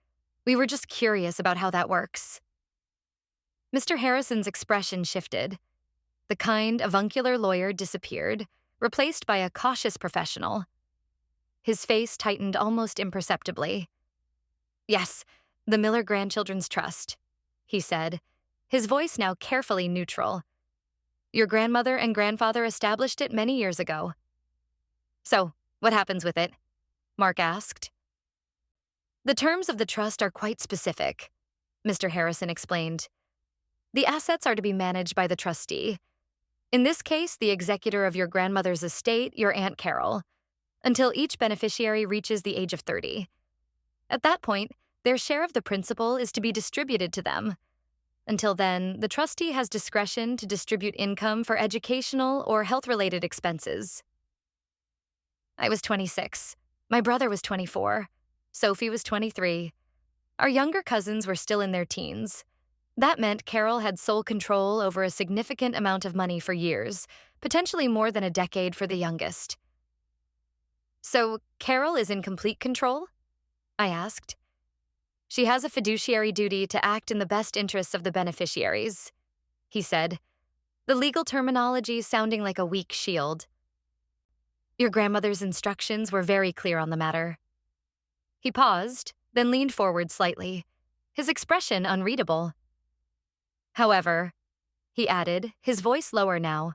We were just curious about how that works." Mr. Harrison's expression shifted. The kind, avuncular lawyer disappeared, replaced by a cautious professional. His face tightened almost imperceptibly. "Yes, the Miller Grandchildren's Trust," he said, his voice now carefully neutral. "Your grandmother and grandfather established it many years ago." "So, what happens with it?" Mark asked. "The terms of the trust are quite specific," Mr. Harrison explained. "The assets are to be managed by the trustee. In this case, the executor of your grandmother's estate, your Aunt Carol, until each beneficiary reaches the age of 30. At that point, their share of the principal is to be distributed to them. Until then, the trustee has discretion to distribute income for educational or health-related expenses." I was 26. My brother was 24. Sophie was 23. Our younger cousins were still in their teens. That meant Carol had sole control over a significant amount of money for years, potentially more than a decade for the youngest. "So, Carol is in complete control?" I asked. "She has a fiduciary duty to act in the best interests of the beneficiaries," he said, the legal terminology sounding like a weak shield. "Your grandmother's instructions were very clear on the matter." He paused, then leaned forward slightly, his expression unreadable. "However," he added, his voice lower now,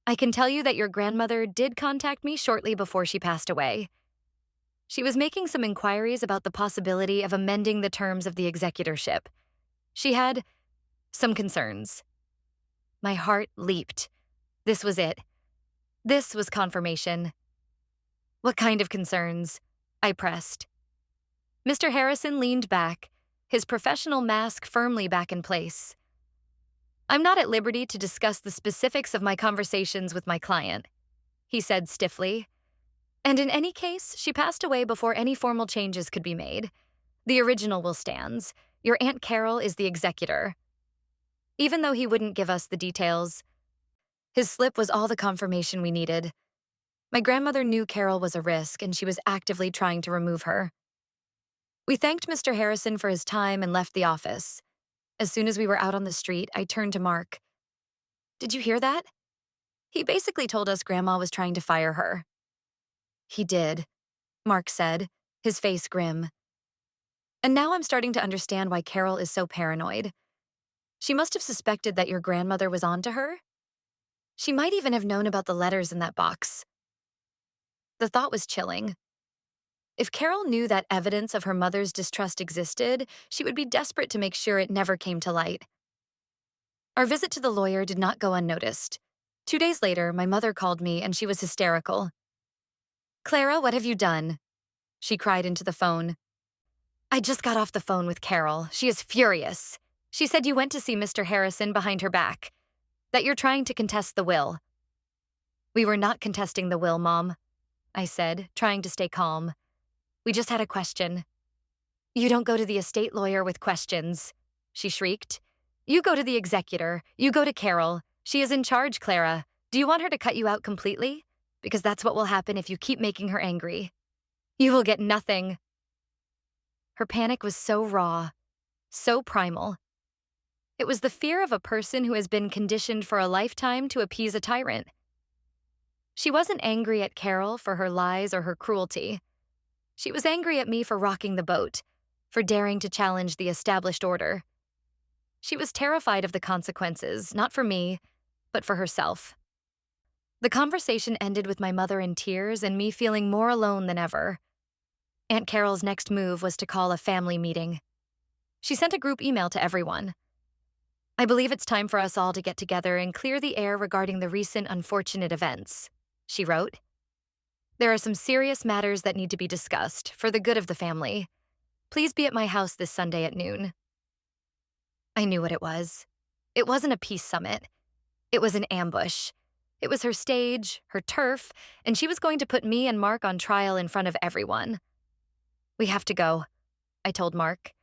"I can tell you that your grandmother did contact me shortly before she passed away. She was making some inquiries about the possibility of amending the terms of the executorship. She had some concerns." My heart leaped. This was it. This was confirmation. "What kind of concerns?" I pressed. Mr. Harrison leaned back, his professional mask firmly back in place. "I'm not at liberty to discuss the specifics of my conversations with my client," he said stiffly. "And in any case, she passed away before any formal changes could be made. The original will stand. Your Aunt Carol is the executor." Even though he wouldn't give us the details, his slip was all the confirmation we needed. My grandmother knew Carol was a risk, and she was actively trying to remove her. We thanked Mr. Harrison for his time and left the office. As soon as we were out on the street, I turned to Mark. "Did you hear that? He basically told us Grandma was trying to fire her." "He did," Mark said, his face grim. "And now I'm starting to understand why Carol is so paranoid. She must have suspected that your grandmother was onto her. She might even have known about the letters in that box." The thought was chilling. If Carol knew that evidence of her mother's distrust existed, she would be desperate to make sure it never came to light. Our visit to the lawyer did not go unnoticed. 2 days later, my mother called me and she was hysterical. "Clara, what have you done?" she cried into the phone. I just got off the phone with Carol. She is furious. She said you went to see Mr. Harrison behind her back, that you're trying to contest the will. We were not contesting the will, Mom, I said, trying to stay calm. We just had a question. You don't go to the estate lawyer with questions, she shrieked. You go to the executor. You go to Carol. She is in charge, Clara. Do you want her to cut you out completely? Because that's what will happen if you keep making her angry. You will get nothing. Her panic was so raw, so primal. It was the fear of a person who has been conditioned for a lifetime to appease a tyrant. She wasn't angry at Carol for her lies or her cruelty. She was angry at me for rocking the boat, for daring to challenge the established order. She was terrified of the consequences, not for me, but for herself. The conversation ended with my mother in tears and me feeling more alone than ever. Aunt Carol's next move was to call a family meeting. She sent a group email to everyone. I believe it's time for us all to get together and clear the air regarding the recent unfortunate events, she wrote. There are some serious matters that need to be discussed for the good of the family. Please be at my house this Sunday at noon. I knew what it was. It wasn't a peace summit. It was an ambush. It was her stage, her turf, and she was going to put me and Mark on trial in front of everyone. We have to go, I told Mark.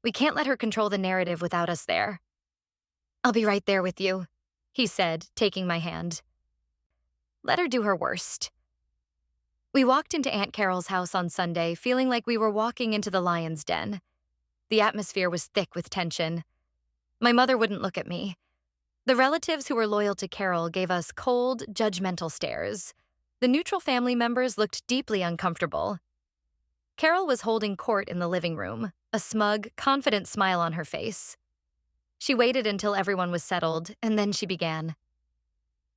We can't let her control the narrative without us there. I'll be right there with you, he said, taking my hand. Let her do her worst. We walked into Aunt Carol's house on Sunday, feeling like we were walking into the lion's den. The atmosphere was thick with tension. My mother wouldn't look at me. The relatives who were loyal to Carol gave us cold, judgmental stares. The neutral family members looked deeply uncomfortable. Carol was holding court in the living room, a smug, confident smile on her face. She waited until everyone was settled, and then she began.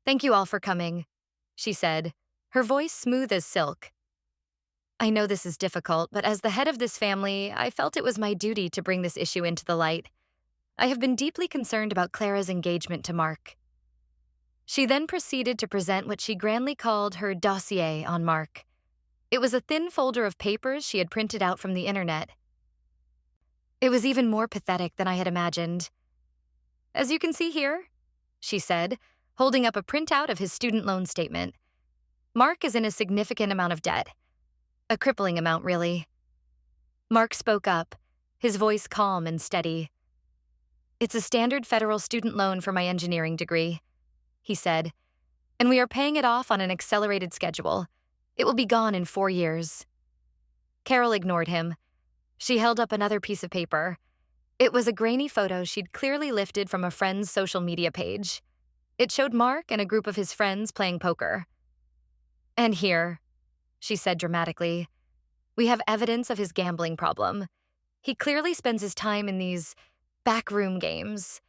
Thank you all for coming, she said, her voice smooth as silk. I know this is difficult, but as the head of this family, I felt it was my duty to bring this issue into the light. I have been deeply concerned about Clara's engagement to Mark. She then proceeded to present what she grandly called her dossier on Mark. It was a thin folder of papers she had printed out from the internet. It was even more pathetic than I had imagined. As you can see here, she said, holding up a printout of his student loan statement. Mark is in a significant amount of debt. A crippling amount, really. Mark spoke up, his voice calm and steady. It's a standard federal student loan for my engineering degree, he said, and we are paying it off on an accelerated schedule. It will be gone in 4 years. Carol ignored him. She held up another piece of paper. It was a grainy photo she'd clearly lifted from a friend's social media page. It showed Mark and a group of his friends playing poker. And here, she said dramatically, we have evidence of his gambling problem. He clearly spends his time in these backroom games.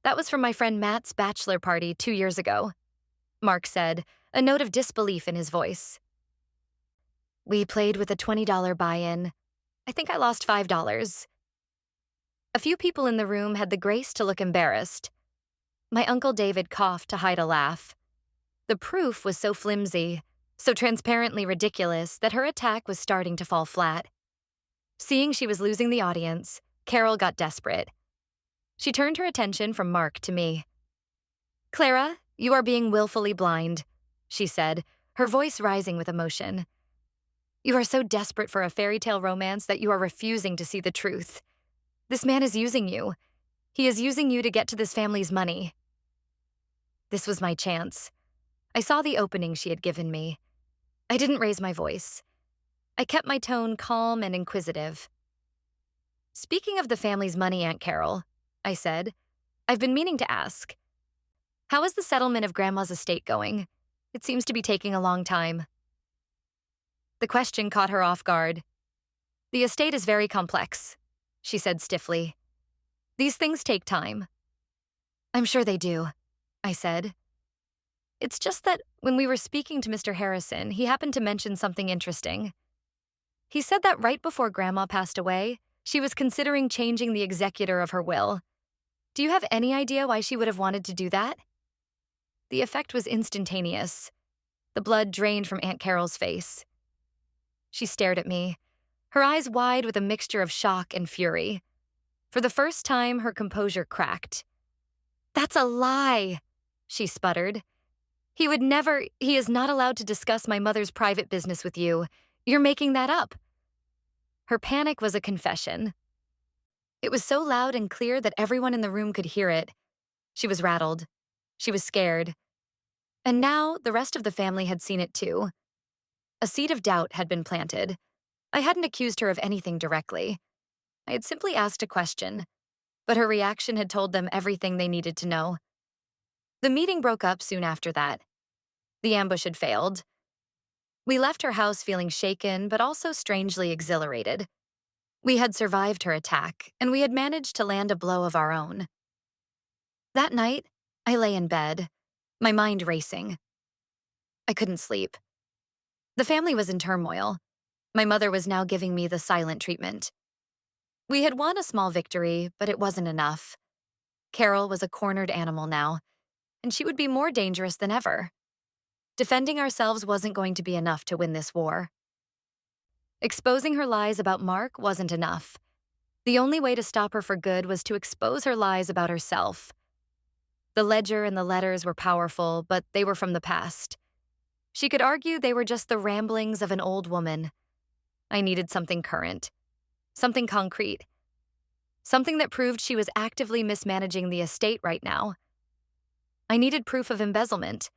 That was from my friend Matt's bachelor party 2 years ago, Mark said, a note of disbelief in his voice. We played with a $20 buy-in. I think I lost $5. A few people in the room had the grace to look embarrassed. My Uncle David coughed to hide a laugh. The proof was so flimsy, so transparently ridiculous that her attack was starting to fall flat. Seeing she was losing the audience, Carol got desperate. She turned her attention from Mark to me. Clara, you are being willfully blind, she said, her voice rising with emotion. You are so desperate for a fairy tale romance that you are refusing to see the truth. This man is using you. He is using you to get to this family's money. This was my chance. I saw the opening she had given me. I didn't raise my voice. I kept my tone calm and inquisitive. Speaking of the family's money, Aunt Carol, I said, I've been meaning to ask. How is the settlement of Grandma's estate going? It seems to be taking a long time. The question caught her off guard. The estate is very complex, she said stiffly. These things take time. I'm sure they do, I said. It's just that when we were speaking to Mr. Harrison, he happened to mention something interesting. He said that right before Grandma passed away, she was considering changing the executor of her will. Do you have any idea why she would have wanted to do that? The effect was instantaneous. The blood drained from Aunt Carol's face. She stared at me, her eyes wide with a mixture of shock and fury. For the first time, her composure cracked. "That's a lie," she sputtered. He is not allowed to discuss my mother's private business with you. You're making that up." Her panic was a confession. It was so loud and clear that everyone in the room could hear it. She was rattled. She was scared. And now the rest of the family had seen it too. A seed of doubt had been planted. I hadn't accused her of anything directly. I had simply asked a question, but her reaction had told them everything they needed to know. The meeting broke up soon after that. The ambush had failed. We left her house feeling shaken, but also strangely exhilarated. We had survived her attack, and we had managed to land a blow of our own. That night, I lay in bed, my mind racing. I couldn't sleep. The family was in turmoil. My mother was now giving me the silent treatment. We had won a small victory, but it wasn't enough. Carol was a cornered animal now, and she would be more dangerous than ever. Defending ourselves wasn't going to be enough to win this war. Exposing her lies about Mark wasn't enough. The only way to stop her for good was to expose her lies about herself. The ledger and the letters were powerful, but they were from the past. She could argue they were just the ramblings of an old woman. I needed something current, something concrete, something that proved she was actively mismanaging the estate right now. I needed proof of embezzlement,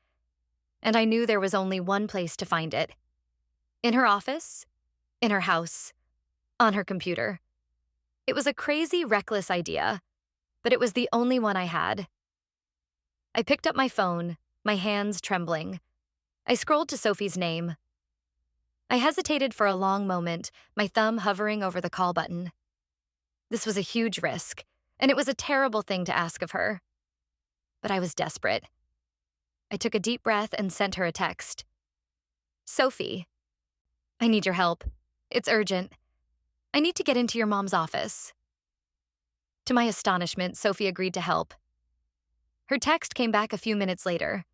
and I knew there was only one place to find it. In her office, in her house, on her computer. It was a crazy, reckless idea, but it was the only one I had. I picked up my phone, my hands trembling. I scrolled to Sophie's name. I hesitated for a long moment, my thumb hovering over the call button. This was a huge risk, and it was a terrible thing to ask of her. But I was desperate. I took a deep breath and sent her a text. "Sophie, I need your help. It's urgent. I need to get into your mom's office." To my astonishment, Sophie agreed to help. Her text came back a few minutes later.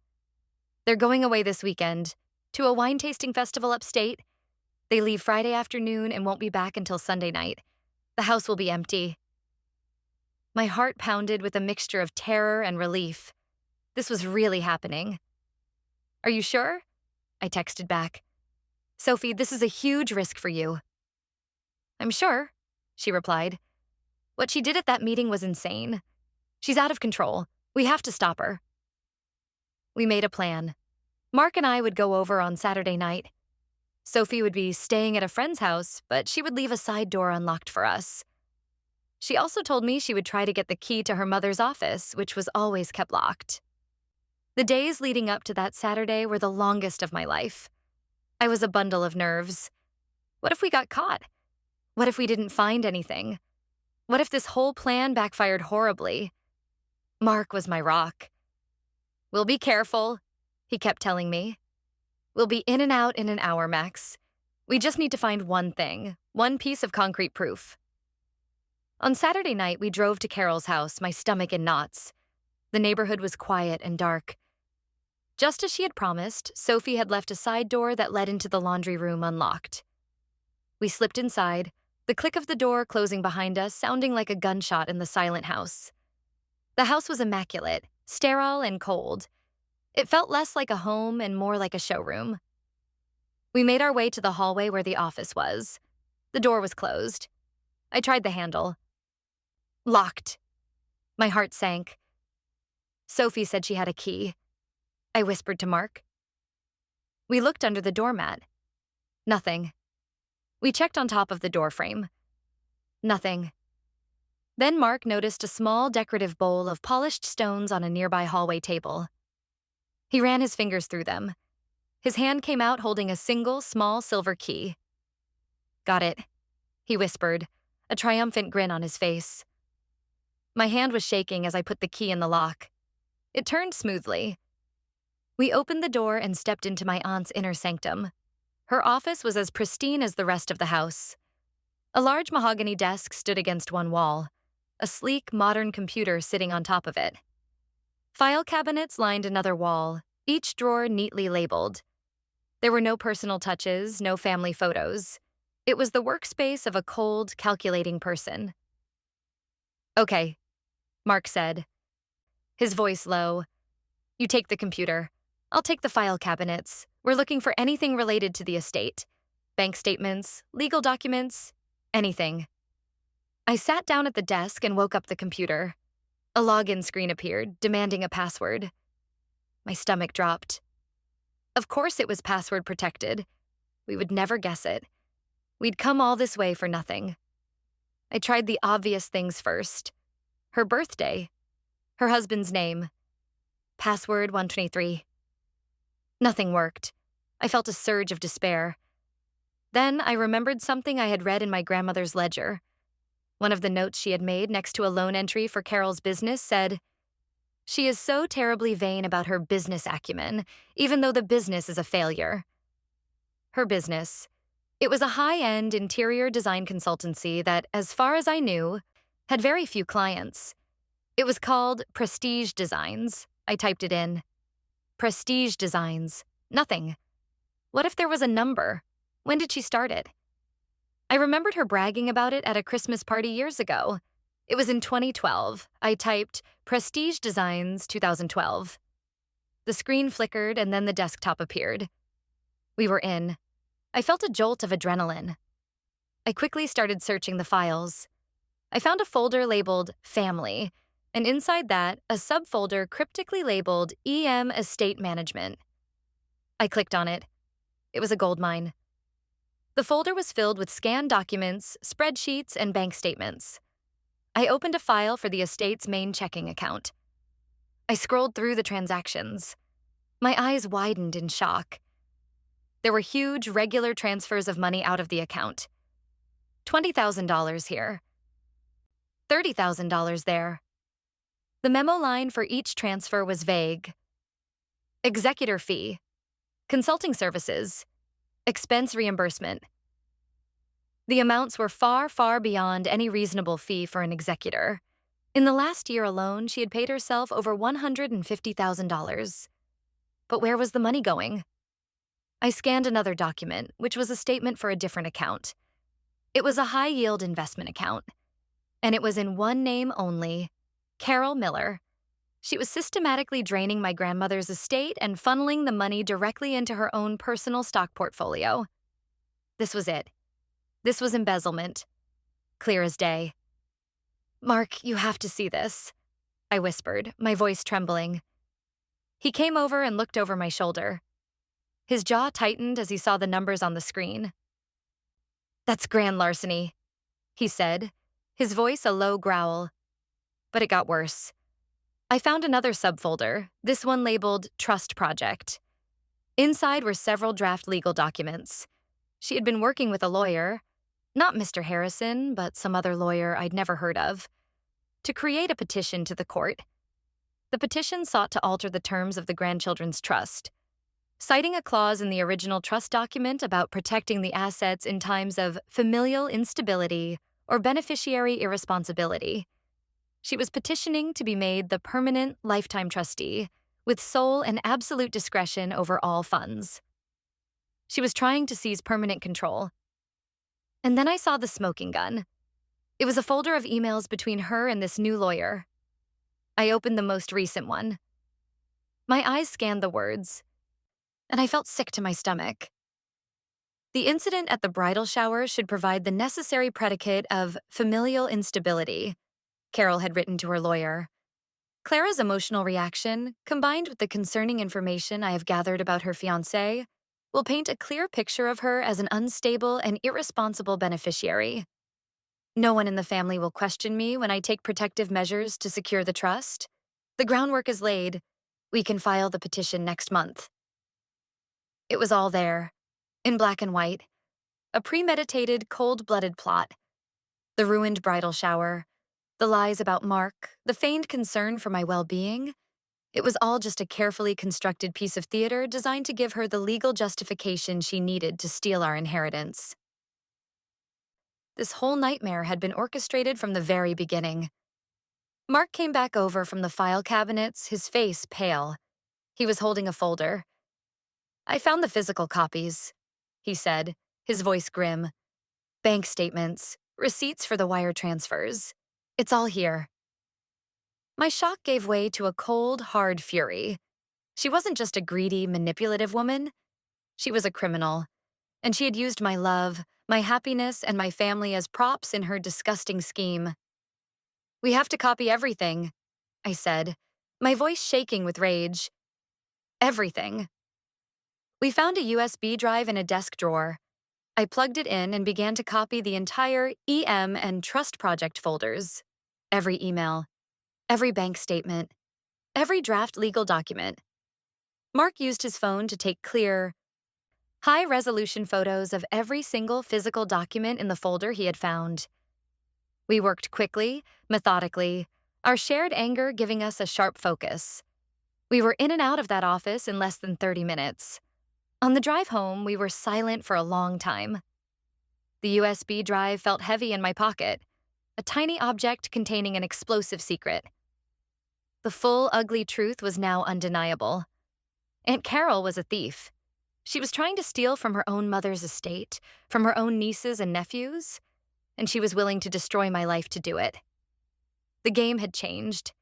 "They're going away this weekend, to a wine tasting festival upstate. They leave Friday afternoon and won't be back until Sunday night. The house will be empty." My heart pounded with a mixture of terror and relief. This was really happening. "Are you sure?" I texted back. "Sophie, this is a huge risk for you." "I'm sure," she replied. "What she did at that meeting was insane. She's out of control. We have to stop her." We made a plan. Mark and I would go over on Saturday night. Sophie would be staying at a friend's house, but she would leave a side door unlocked for us. She also told me she would try to get the key to her mother's office, which was always kept locked. The days leading up to that Saturday were the longest of my life. I was a bundle of nerves. What if we got caught? What if we didn't find anything? What if this whole plan backfired horribly? Mark was my rock. "We'll be careful," he kept telling me. "We'll be in and out in an hour, Max. We just need to find one thing, one piece of concrete proof." On Saturday night, we drove to Carol's house, my stomach in knots. The neighborhood was quiet and dark. Just as she had promised, Sophie had left a side door that led into the laundry room unlocked. We slipped inside, the click of the door closing behind us sounding like a gunshot in the silent house. The house was immaculate, sterile and cold. It felt less like a home and more like a showroom. We made our way to the hallway where the office was. The door was closed. I tried the handle. Locked. My heart sank. Sophie said she had a key. I whispered to Mark. We looked under the doormat. Nothing. We checked on top of the doorframe. Nothing. Then Mark noticed a small decorative bowl of polished stones on a nearby hallway table. He ran his fingers through them. His hand came out holding a single, small silver key. "Got it," he whispered, a triumphant grin on his face. My hand was shaking as I put the key in the lock. It turned smoothly. We opened the door and stepped into my aunt's inner sanctum. Her office was as pristine as the rest of the house. A large mahogany desk stood against one wall, a sleek, modern computer sitting on top of it. File cabinets lined another wall, each drawer neatly labeled. There were no personal touches, no family photos. It was the workspace of a cold, calculating person. Okay, Mark said, his voice low. You take the computer. I'll take the file cabinets. We're looking for anything related to the estate. Bank statements, legal documents, anything. I sat down at the desk and woke up the computer. A login screen appeared, demanding a password. My stomach dropped. Of course it was password protected. We would never guess it. We'd come all this way for nothing. I tried the obvious things first. Her birthday. Her husband's name. Password 123. Nothing worked. I felt a surge of despair. Then I remembered something I had read in my grandmother's ledger. One of the notes she had made next to a loan entry for Carol's business said, "She is so terribly vain about her business acumen, even though the business is a failure." Her business. It was a high-end interior design consultancy that, as far as I knew, had very few clients. It was called Prestige Designs. I typed it in. Prestige Designs. Nothing. What if there was a number? When did she start it? I remembered her bragging about it at a Christmas party years ago. It was in 2012. I typed Prestige Designs 2012. The screen flickered and then the desktop appeared. We were in. I felt a jolt of adrenaline. I quickly started searching the files. I found a folder labeled Family, and inside that, a subfolder cryptically labeled EM Estate Management. I clicked on it. It was a goldmine. The folder was filled with scanned documents, spreadsheets, and bank statements. I opened a file for the estate's main checking account. I scrolled through the transactions. My eyes widened in shock. There were huge, regular transfers of money out of the account. $20,000 here. $30,000 there. The memo line for each transfer was vague. Executor fee. Consulting services. Expense reimbursement. The amounts were far, far beyond any reasonable fee for an executor. In the last year alone, she had paid herself over $150,000. But where was the money going? I scanned another document, which was a statement for a different account. It was a high-yield investment account, and it was in one name only, Carol Miller. She was systematically draining my grandmother's estate and funneling the money directly into her own personal stock portfolio. This was it. This was embezzlement. Clear as day. "Mark, you have to see this," I whispered, my voice trembling. He came over and looked over my shoulder. His jaw tightened as he saw the numbers on the screen. "That's grand larceny," he said, his voice a low growl. But it got worse. I found another subfolder, this one labeled Trust Project. Inside were several draft legal documents. She had been working with a lawyer, not Mr. Harrison, but some other lawyer I'd never heard of, to create a petition to the court. The petition sought to alter the terms of the grandchildren's trust, citing a clause in the original trust document about protecting the assets in times of familial instability or beneficiary irresponsibility. She was petitioning to be made the permanent lifetime trustee, with sole and absolute discretion over all funds. She was trying to seize permanent control. And then I saw the smoking gun. It was a folder of emails between her and this new lawyer. I opened the most recent one. My eyes scanned the words, and I felt sick to my stomach. The incident at the bridal shower should provide the necessary predicate of familial instability, Carol had written to her lawyer. Clara's emotional reaction, combined with the concerning information I have gathered about her fiancé, will paint a clear picture of her as an unstable and irresponsible beneficiary. No one in the family will question me when I take protective measures to secure the trust. The groundwork is laid. We can file the petition next month. It was all there, in black and white. A premeditated, cold-blooded plot. The ruined bridal shower, the lies about Mark, the feigned concern for my well-being. It was all just a carefully constructed piece of theater designed to give her the legal justification she needed to steal our inheritance. This whole nightmare had been orchestrated from the very beginning. Mark came back over from the file cabinets, his face pale. He was holding a folder. I found the physical copies, he said, his voice grim. Bank statements, receipts for the wire transfers. It's all here. My shock gave way to a cold, hard fury. She wasn't just a greedy, manipulative woman. She was a criminal, and she had used my love, my happiness, and my family as props in her disgusting scheme. We have to copy everything, I said, my voice shaking with rage. Everything. We found a USB drive in a desk drawer. I plugged it in and began to copy the entire EM and Trust Project folders. Every email, every bank statement, every draft legal document. Mark used his phone to take clear, high-resolution photos of every single physical document in the folder he had found. We worked quickly, methodically, our shared anger giving us a sharp focus. We were in and out of that office in less than 30 minutes. On the drive home, we were silent for a long time. The USB drive felt heavy in my pocket, a tiny object containing an explosive secret. The full, ugly truth was now undeniable. Aunt Carol was a thief. She was trying to steal from her own mother's estate, from her own nieces and nephews, and she was willing to destroy my life to do it. The game had changed.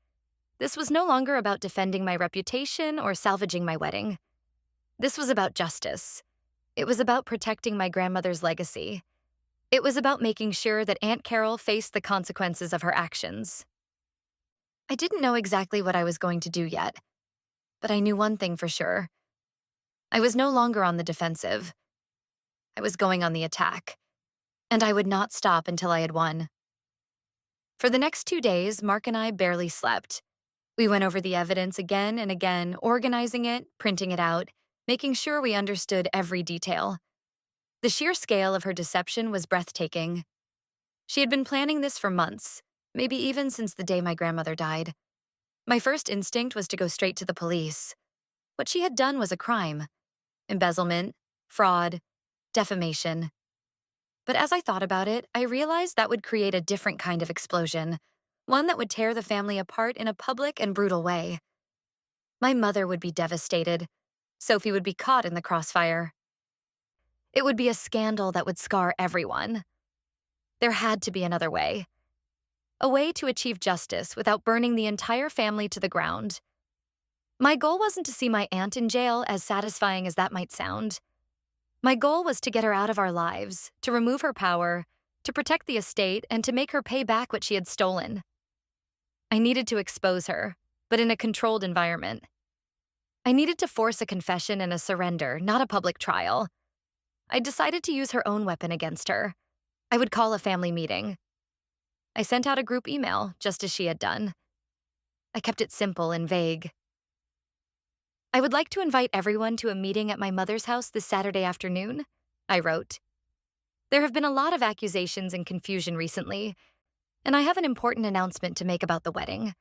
This was no longer about defending my reputation or salvaging my wedding. This was about justice. It was about protecting my grandmother's legacy. It was about making sure that Aunt Carol faced the consequences of her actions. I didn't know exactly what I was going to do yet, but I knew one thing for sure. I was no longer on the defensive. I was going on the attack, and I would not stop until I had won. For the next 2 days, Mark and I barely slept. We went over the evidence again and again, organizing it, printing it out, making sure we understood every detail. The sheer scale of her deception was breathtaking. She had been planning this for months, maybe even since the day my grandmother died. My first instinct was to go straight to the police. What she had done was a crime. Embezzlement, fraud, defamation. But as I thought about it, I realized that would create a different kind of explosion, one that would tear the family apart in a public and brutal way. My mother would be devastated. Sophie would be caught in the crossfire. It would be a scandal that would scar everyone. There had to be another way. A way to achieve justice without burning the entire family to the ground. My goal wasn't to see my aunt in jail, as satisfying as that might sound. My goal was to get her out of our lives, to remove her power, to protect the estate, and to make her pay back what she had stolen. I needed to expose her, but in a controlled environment. I needed to force a confession and a surrender, not a public trial. I decided to use her own weapon against her. I would call a family meeting. I sent out a group email, just as she had done. I kept it simple and vague. I would like to invite everyone to a meeting at my mother's house this Saturday afternoon, I wrote. There have been a lot of accusations and confusion recently, and I have an important announcement to make about the wedding.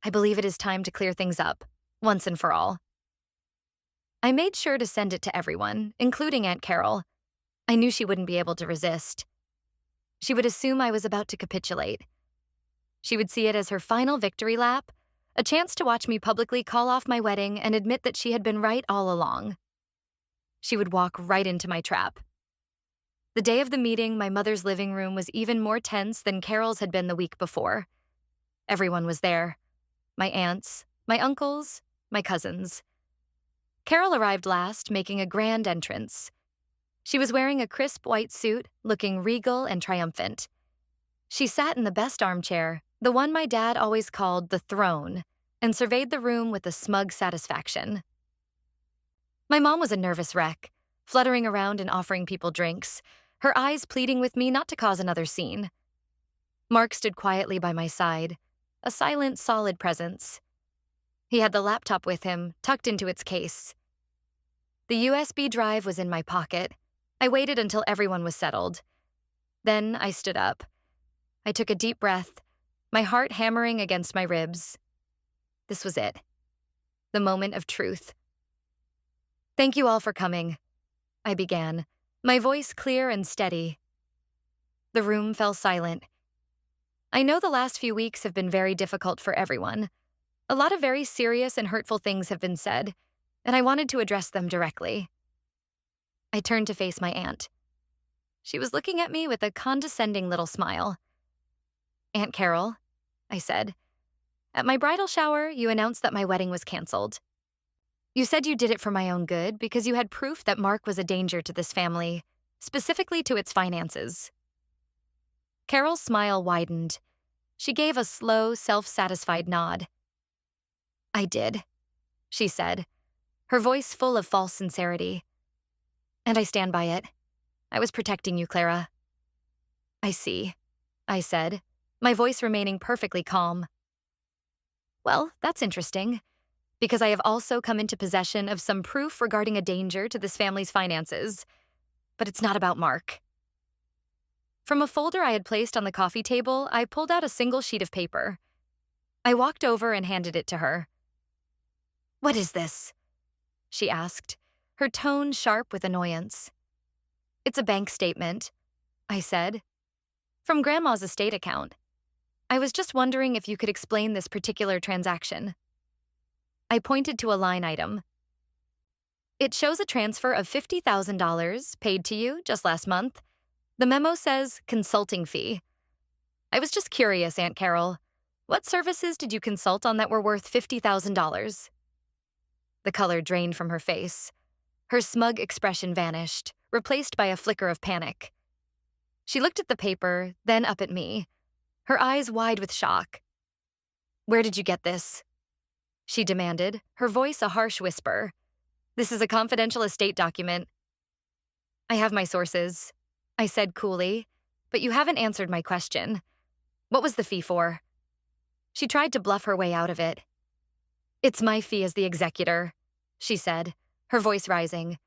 I believe it is time to clear things up, once and for all. I made sure to send it to everyone, including Aunt Carol. I knew she wouldn't be able to resist. She would assume I was about to capitulate. She would see it as her final victory lap, a chance to watch me publicly call off my wedding and admit that she had been right all along. She would walk right into my trap. The day of the meeting, my mother's living room was even more tense than Carol's had been the week before. Everyone was there. My aunts, my uncles, my cousins. Carol arrived last, making a grand entrance. She was wearing a crisp white suit, looking regal and triumphant. She sat in the best armchair, the one my dad always called the throne, and surveyed the room with a smug satisfaction. My mom was a nervous wreck, fluttering around and offering people drinks, her eyes pleading with me not to cause another scene. Mark stood quietly by my side, a silent, solid presence. He had the laptop with him, tucked into its case. The USB drive was in my pocket. I waited until everyone was settled. Then I stood up. I took a deep breath, my heart hammering against my ribs. This was it. The moment of truth. Thank you all for coming, I began, my voice clear and steady. The room fell silent. I know the last few weeks have been very difficult for everyone. A lot of very serious and hurtful things have been said, and I wanted to address them directly. I turned to face my aunt. She was looking at me with a condescending little smile. "Aunt Carol," I said, "at my bridal shower, you announced that my wedding was canceled. You said you did it for my own good because you had proof that Mark was a danger to this family, specifically to its finances." Carol's smile widened. She gave a slow, self-satisfied nod. "I did," she said, her voice full of false sincerity. "And I stand by it. I was protecting you, Clara." "I see," I said, my voice remaining perfectly calm. "Well, that's interesting, because I have also come into possession of some proof regarding a danger to this family's finances, but it's not about Mark." From a folder I had placed on the coffee table, I pulled out a single sheet of paper. I walked over and handed it to her. "What is this?" she asked, her tone sharp with annoyance. "It's a bank statement," I said, "from Grandma's estate account. I was just wondering if you could explain this particular transaction." I pointed to a line item. "It shows a transfer of $50,000 paid to you just last month. The memo says consulting fee. I was just curious, Aunt Carol. What services did you consult on that were worth $50,000? The color drained from her face. Her smug expression vanished, replaced by a flicker of panic. She looked at the paper, then up at me, her eyes wide with shock. "Where did you get this?" she demanded, her voice a harsh whisper. "This is a confidential estate document." "I have my sources," I said coolly, "but you haven't answered my question. What was the fee for?" She tried to bluff her way out of it. "It's my fee as the executor," she said, her voice rising.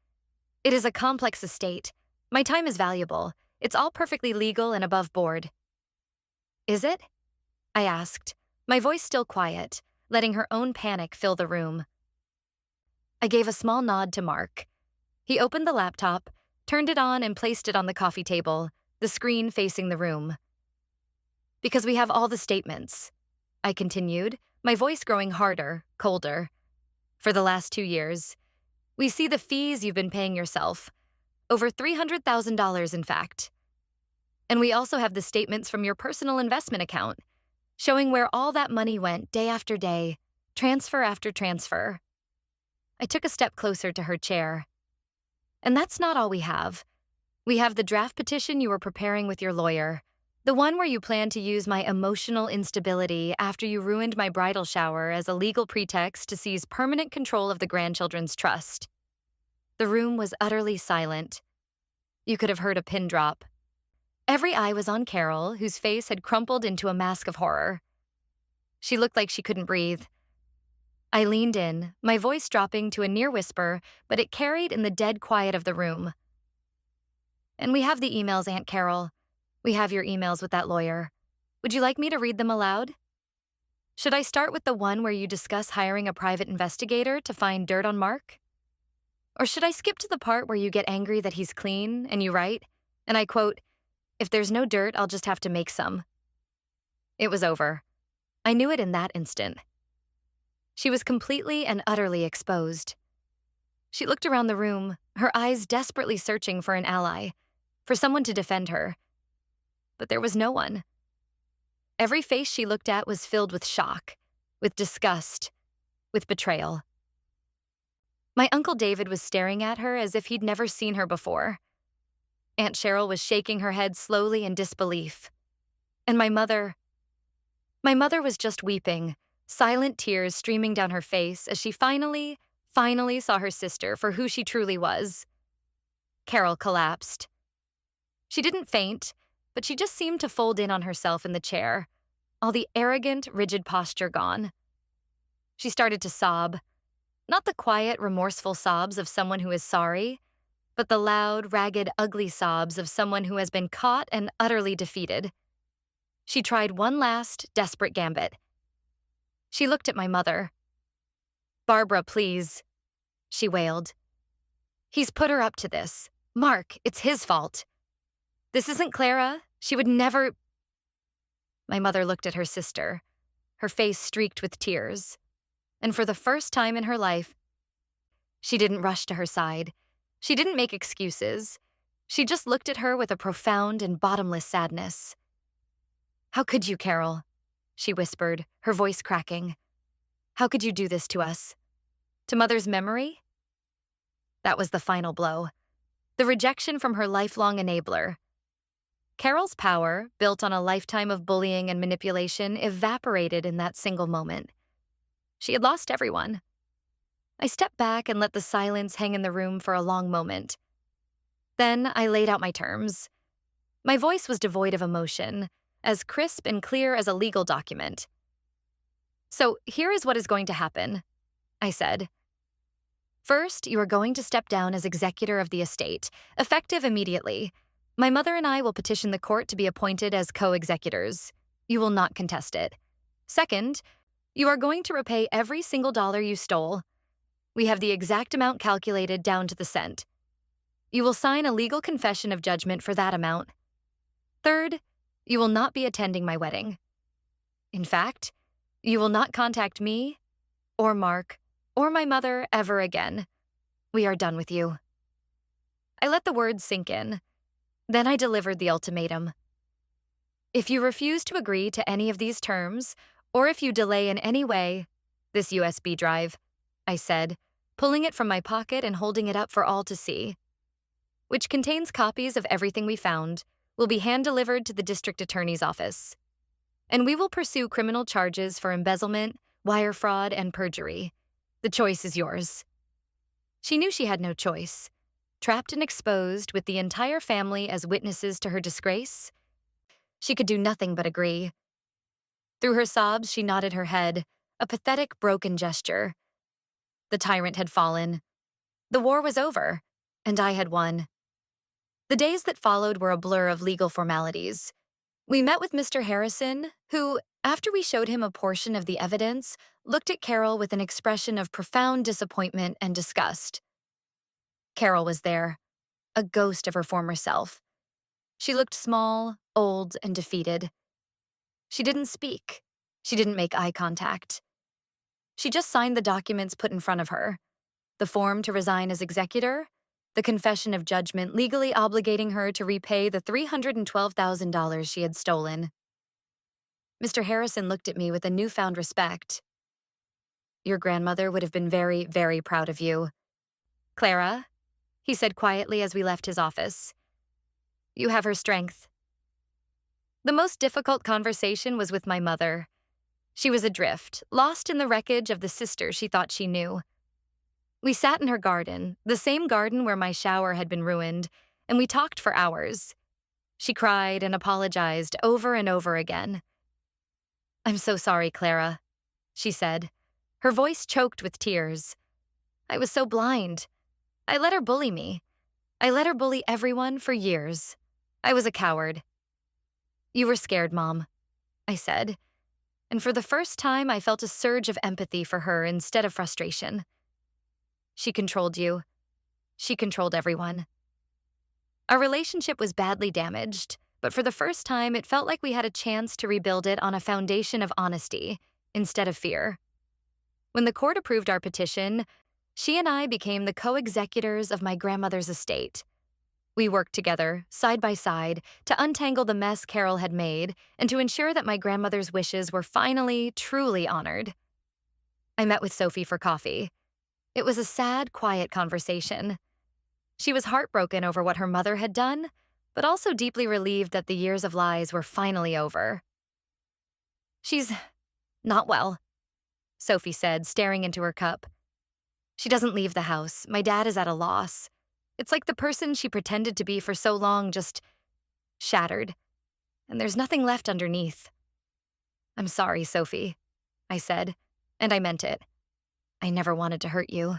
"It is a complex estate. My time is valuable. It's all perfectly legal and above board." "Is it?" I asked, my voice still quiet, letting her own panic fill the room. I gave a small nod to Mark. He opened the laptop, turned it on, and placed it on the coffee table, the screen facing the room. "Because we have all the statements," I continued, my voice growing harder, colder. "For the last 2 years. We see the fees you've been paying yourself. Over $300,000, in fact. And we also have the statements from your personal investment account, showing where all that money went day after day, transfer after transfer." I took a step closer to her chair. "And that's not all we have. We have the draft petition you were preparing with your lawyer, the one where you plan to use my emotional instability after you ruined my bridal shower as a legal pretext to seize permanent control of the grandchildren's trust." The room was utterly silent. You could have heard a pin drop. Every eye was on Carol, whose face had crumpled into a mask of horror. She looked like she couldn't breathe. I leaned in, my voice dropping to a near whisper, but it carried in the dead quiet of the room. "And we have the emails, Aunt Carol. We have your emails with that lawyer. Would you like me to read them aloud? Should I start with the one where you discuss hiring a private investigator to find dirt on Mark? Or should I skip to the part where you get angry that he's clean and you write, and I quote, 'If there's no dirt, I'll just have to make some'?" It was over. I knew it in that instant. She was completely and utterly exposed. She looked around the room, her eyes desperately searching for an ally, for someone to defend her. But there was no one. Every face she looked at was filled with shock, with disgust, with betrayal. My Uncle David was staring at her as if he'd never seen her before. Aunt Cheryl was shaking her head slowly in disbelief. And my mother was just weeping, silent tears streaming down her face as she finally saw her sister for who she truly was. Carol collapsed. She didn't faint, but she just seemed to fold in on herself in the chair, all the arrogant, rigid posture gone. She started to sob, not the quiet, remorseful sobs of someone who is sorry, but the loud, ragged, ugly sobs of someone who has been caught and utterly defeated. She tried one last, desperate gambit. She looked at my mother. "Barbara, please," she wailed. "He's put her up to this. Mark, it's his fault. This isn't Clara. She would never—" My mother looked at her sister, her face streaked with tears. And for the first time in her life, she didn't rush to her side. She didn't make excuses. She just looked at her with a profound and bottomless sadness. "How could you, Carol?" she whispered, her voice cracking. "How could you do this to us? To Mother's memory?" That was the final blow. The rejection from her lifelong enabler. Carol's power, built on a lifetime of bullying and manipulation, evaporated in that single moment. She had lost everyone. I stepped back and let the silence hang in the room for a long moment. Then I laid out my terms. My voice was devoid of emotion, as crisp and clear as a legal document. "So here is what is going to happen," I said. "First, you are going to step down as executor of the estate, effective immediately. My mother and I will petition the court to be appointed as co-executors. You will not contest it. Second, you are going to repay every single dollar you stole. We have the exact amount calculated down to the cent. You will sign a legal confession of judgment for that amount. Third, you will not be attending my wedding. In fact, you will not contact me, or Mark, or my mother ever again. We are done with you." I let the words sink in. Then I delivered the ultimatum. "If you refuse to agree to any of these terms, or if you delay in any way, this USB drive," I said, pulling it from my pocket and holding it up for all to see, "which contains copies of everything we found, will be hand-delivered to the district attorney's office. And we will pursue criminal charges for embezzlement, wire fraud, and perjury. The choice is yours." She knew she had no choice. Trapped and exposed, with the entire family as witnesses to her disgrace, she could do nothing but agree. Through her sobs, she nodded her head, a pathetic, broken gesture. The tyrant had fallen. The war was over, and I had won. The days that followed were a blur of legal formalities. We met with Mr. Harrison, who, after we showed him a portion of the evidence, looked at Carol with an expression of profound disappointment and disgust. Carol was there, a ghost of her former self. She looked small, old, and defeated. She didn't speak. She didn't make eye contact. She just signed the documents put in front of her: the form to resign as executor, the confession of judgment legally obligating her to repay the $312,000 she had stolen. Mr. Harrison looked at me with a newfound respect. "Your grandmother would have been very, very proud of you. Clara," he said quietly as we left his office, "you have her strength." The most difficult conversation was with my mother. She was adrift, lost in the wreckage of the sister she thought she knew. We sat in her garden, the same garden where my shower had been ruined, and we talked for hours. She cried and apologized over and over again. "I'm so sorry, Clara," she said, her voice choked with tears. "I was so blind. I let her bully me. I let her bully everyone for years. I was a coward." "You were scared, Mom," I said, and for the first time I felt a surge of empathy for her instead of frustration. "She controlled you. She controlled everyone." Our relationship was badly damaged, but for the first time it felt like we had a chance to rebuild it on a foundation of honesty instead of fear. When the court approved our petition, she and I became the co-executors of my grandmother's estate. We worked together, side by side, to untangle the mess Carol had made and to ensure that my grandmother's wishes were finally, truly honored. I met with Sophie for coffee. It was a sad, quiet conversation. She was heartbroken over what her mother had done, but also deeply relieved that the years of lies were finally over. "She's not well," Sophie said, staring into her cup. "She doesn't leave the house. My dad is at a loss. It's like the person she pretended to be for so long just shattered, and there's nothing left underneath." "I'm sorry, Sophie," I said, and I meant it. "I never wanted to hurt you."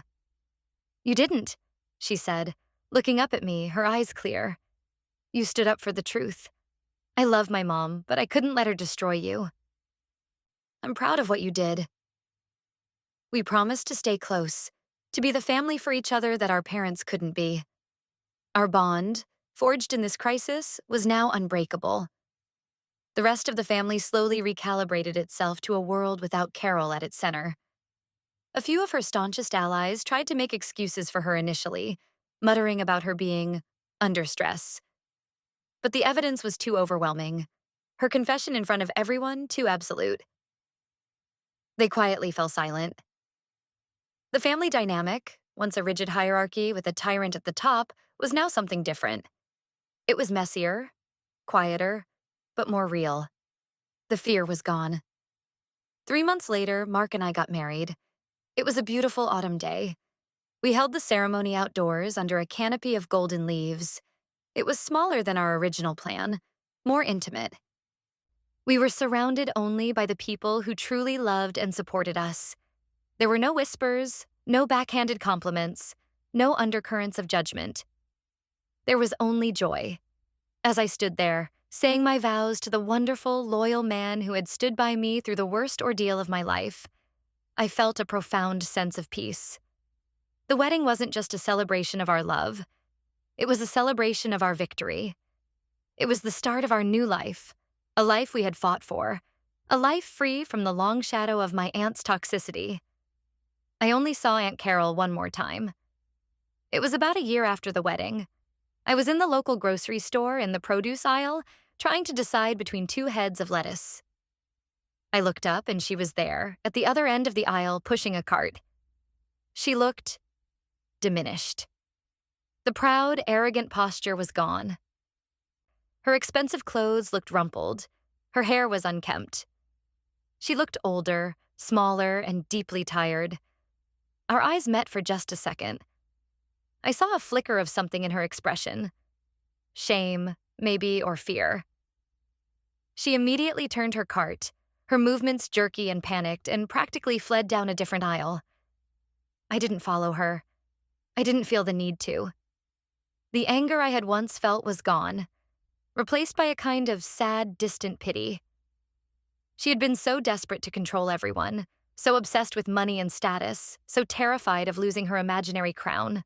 "You didn't," she said, looking up at me, her eyes clear. "You stood up for the truth. I love my mom, but I couldn't let her destroy you. I'm proud of what you did." We promised to stay close, to be the family for each other that our parents couldn't be. Our bond, forged in this crisis, was now unbreakable. The rest of the family slowly recalibrated itself to a world without Carol at its center. A few of her staunchest allies tried to make excuses for her initially, muttering about her being under stress. But the evidence was too overwhelming. Her confession in front of everyone too absolute. They quietly fell silent. The family dynamic, once a rigid hierarchy with a tyrant at the top, was now something different. It was messier, quieter, but more real. The fear was gone. 3 months later, Mark and I got married. It was a beautiful autumn day. We held the ceremony outdoors under a canopy of golden leaves. It was smaller than our original plan, more intimate. We were surrounded only by the people who truly loved and supported us. There were no whispers, no backhanded compliments, no undercurrents of judgment. There was only joy. As I stood there, saying my vows to the wonderful, loyal man who had stood by me through the worst ordeal of my life, I felt a profound sense of peace. The wedding wasn't just a celebration of our love. It was a celebration of our victory. It was the start of our new life, a life we had fought for, a life free from the long shadow of my aunt's toxicity. I only saw Aunt Carol one more time. It was about a year after the wedding. I was in the local grocery store in the produce aisle, trying to decide between 2 heads of lettuce. I looked up and she was there, at the other end of the aisle, pushing a cart. She looked diminished. The proud, arrogant posture was gone. Her expensive clothes looked rumpled. Her hair was unkempt. She looked older, smaller, and deeply tired. Our eyes met for just a second. I saw a flicker of something in her expression. Shame, maybe, or fear. She immediately turned her cart, her movements jerky and panicked, and practically fled down a different aisle. I didn't follow her. I didn't feel the need to. The anger I had once felt was gone, replaced by a kind of sad, distant pity. She had been so desperate to control everyone, so obsessed with money and status, so terrified of losing her imaginary crown.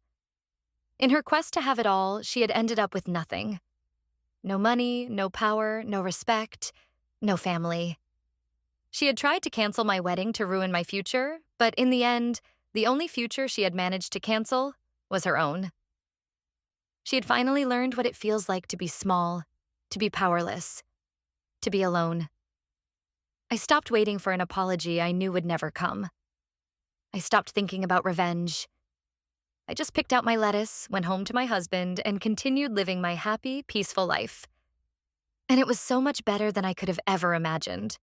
In her quest to have it all, she had ended up with nothing. No money, no power, no respect, no family. She had tried to cancel my wedding to ruin my future, but in the end, the only future she had managed to cancel was her own. She had finally learned what it feels like to be small, to be powerless, to be alone. I stopped waiting for an apology I knew would never come. I stopped thinking about revenge. I just picked out my lettuce, went home to my husband, and continued living my happy, peaceful life. And it was so much better than I could have ever imagined.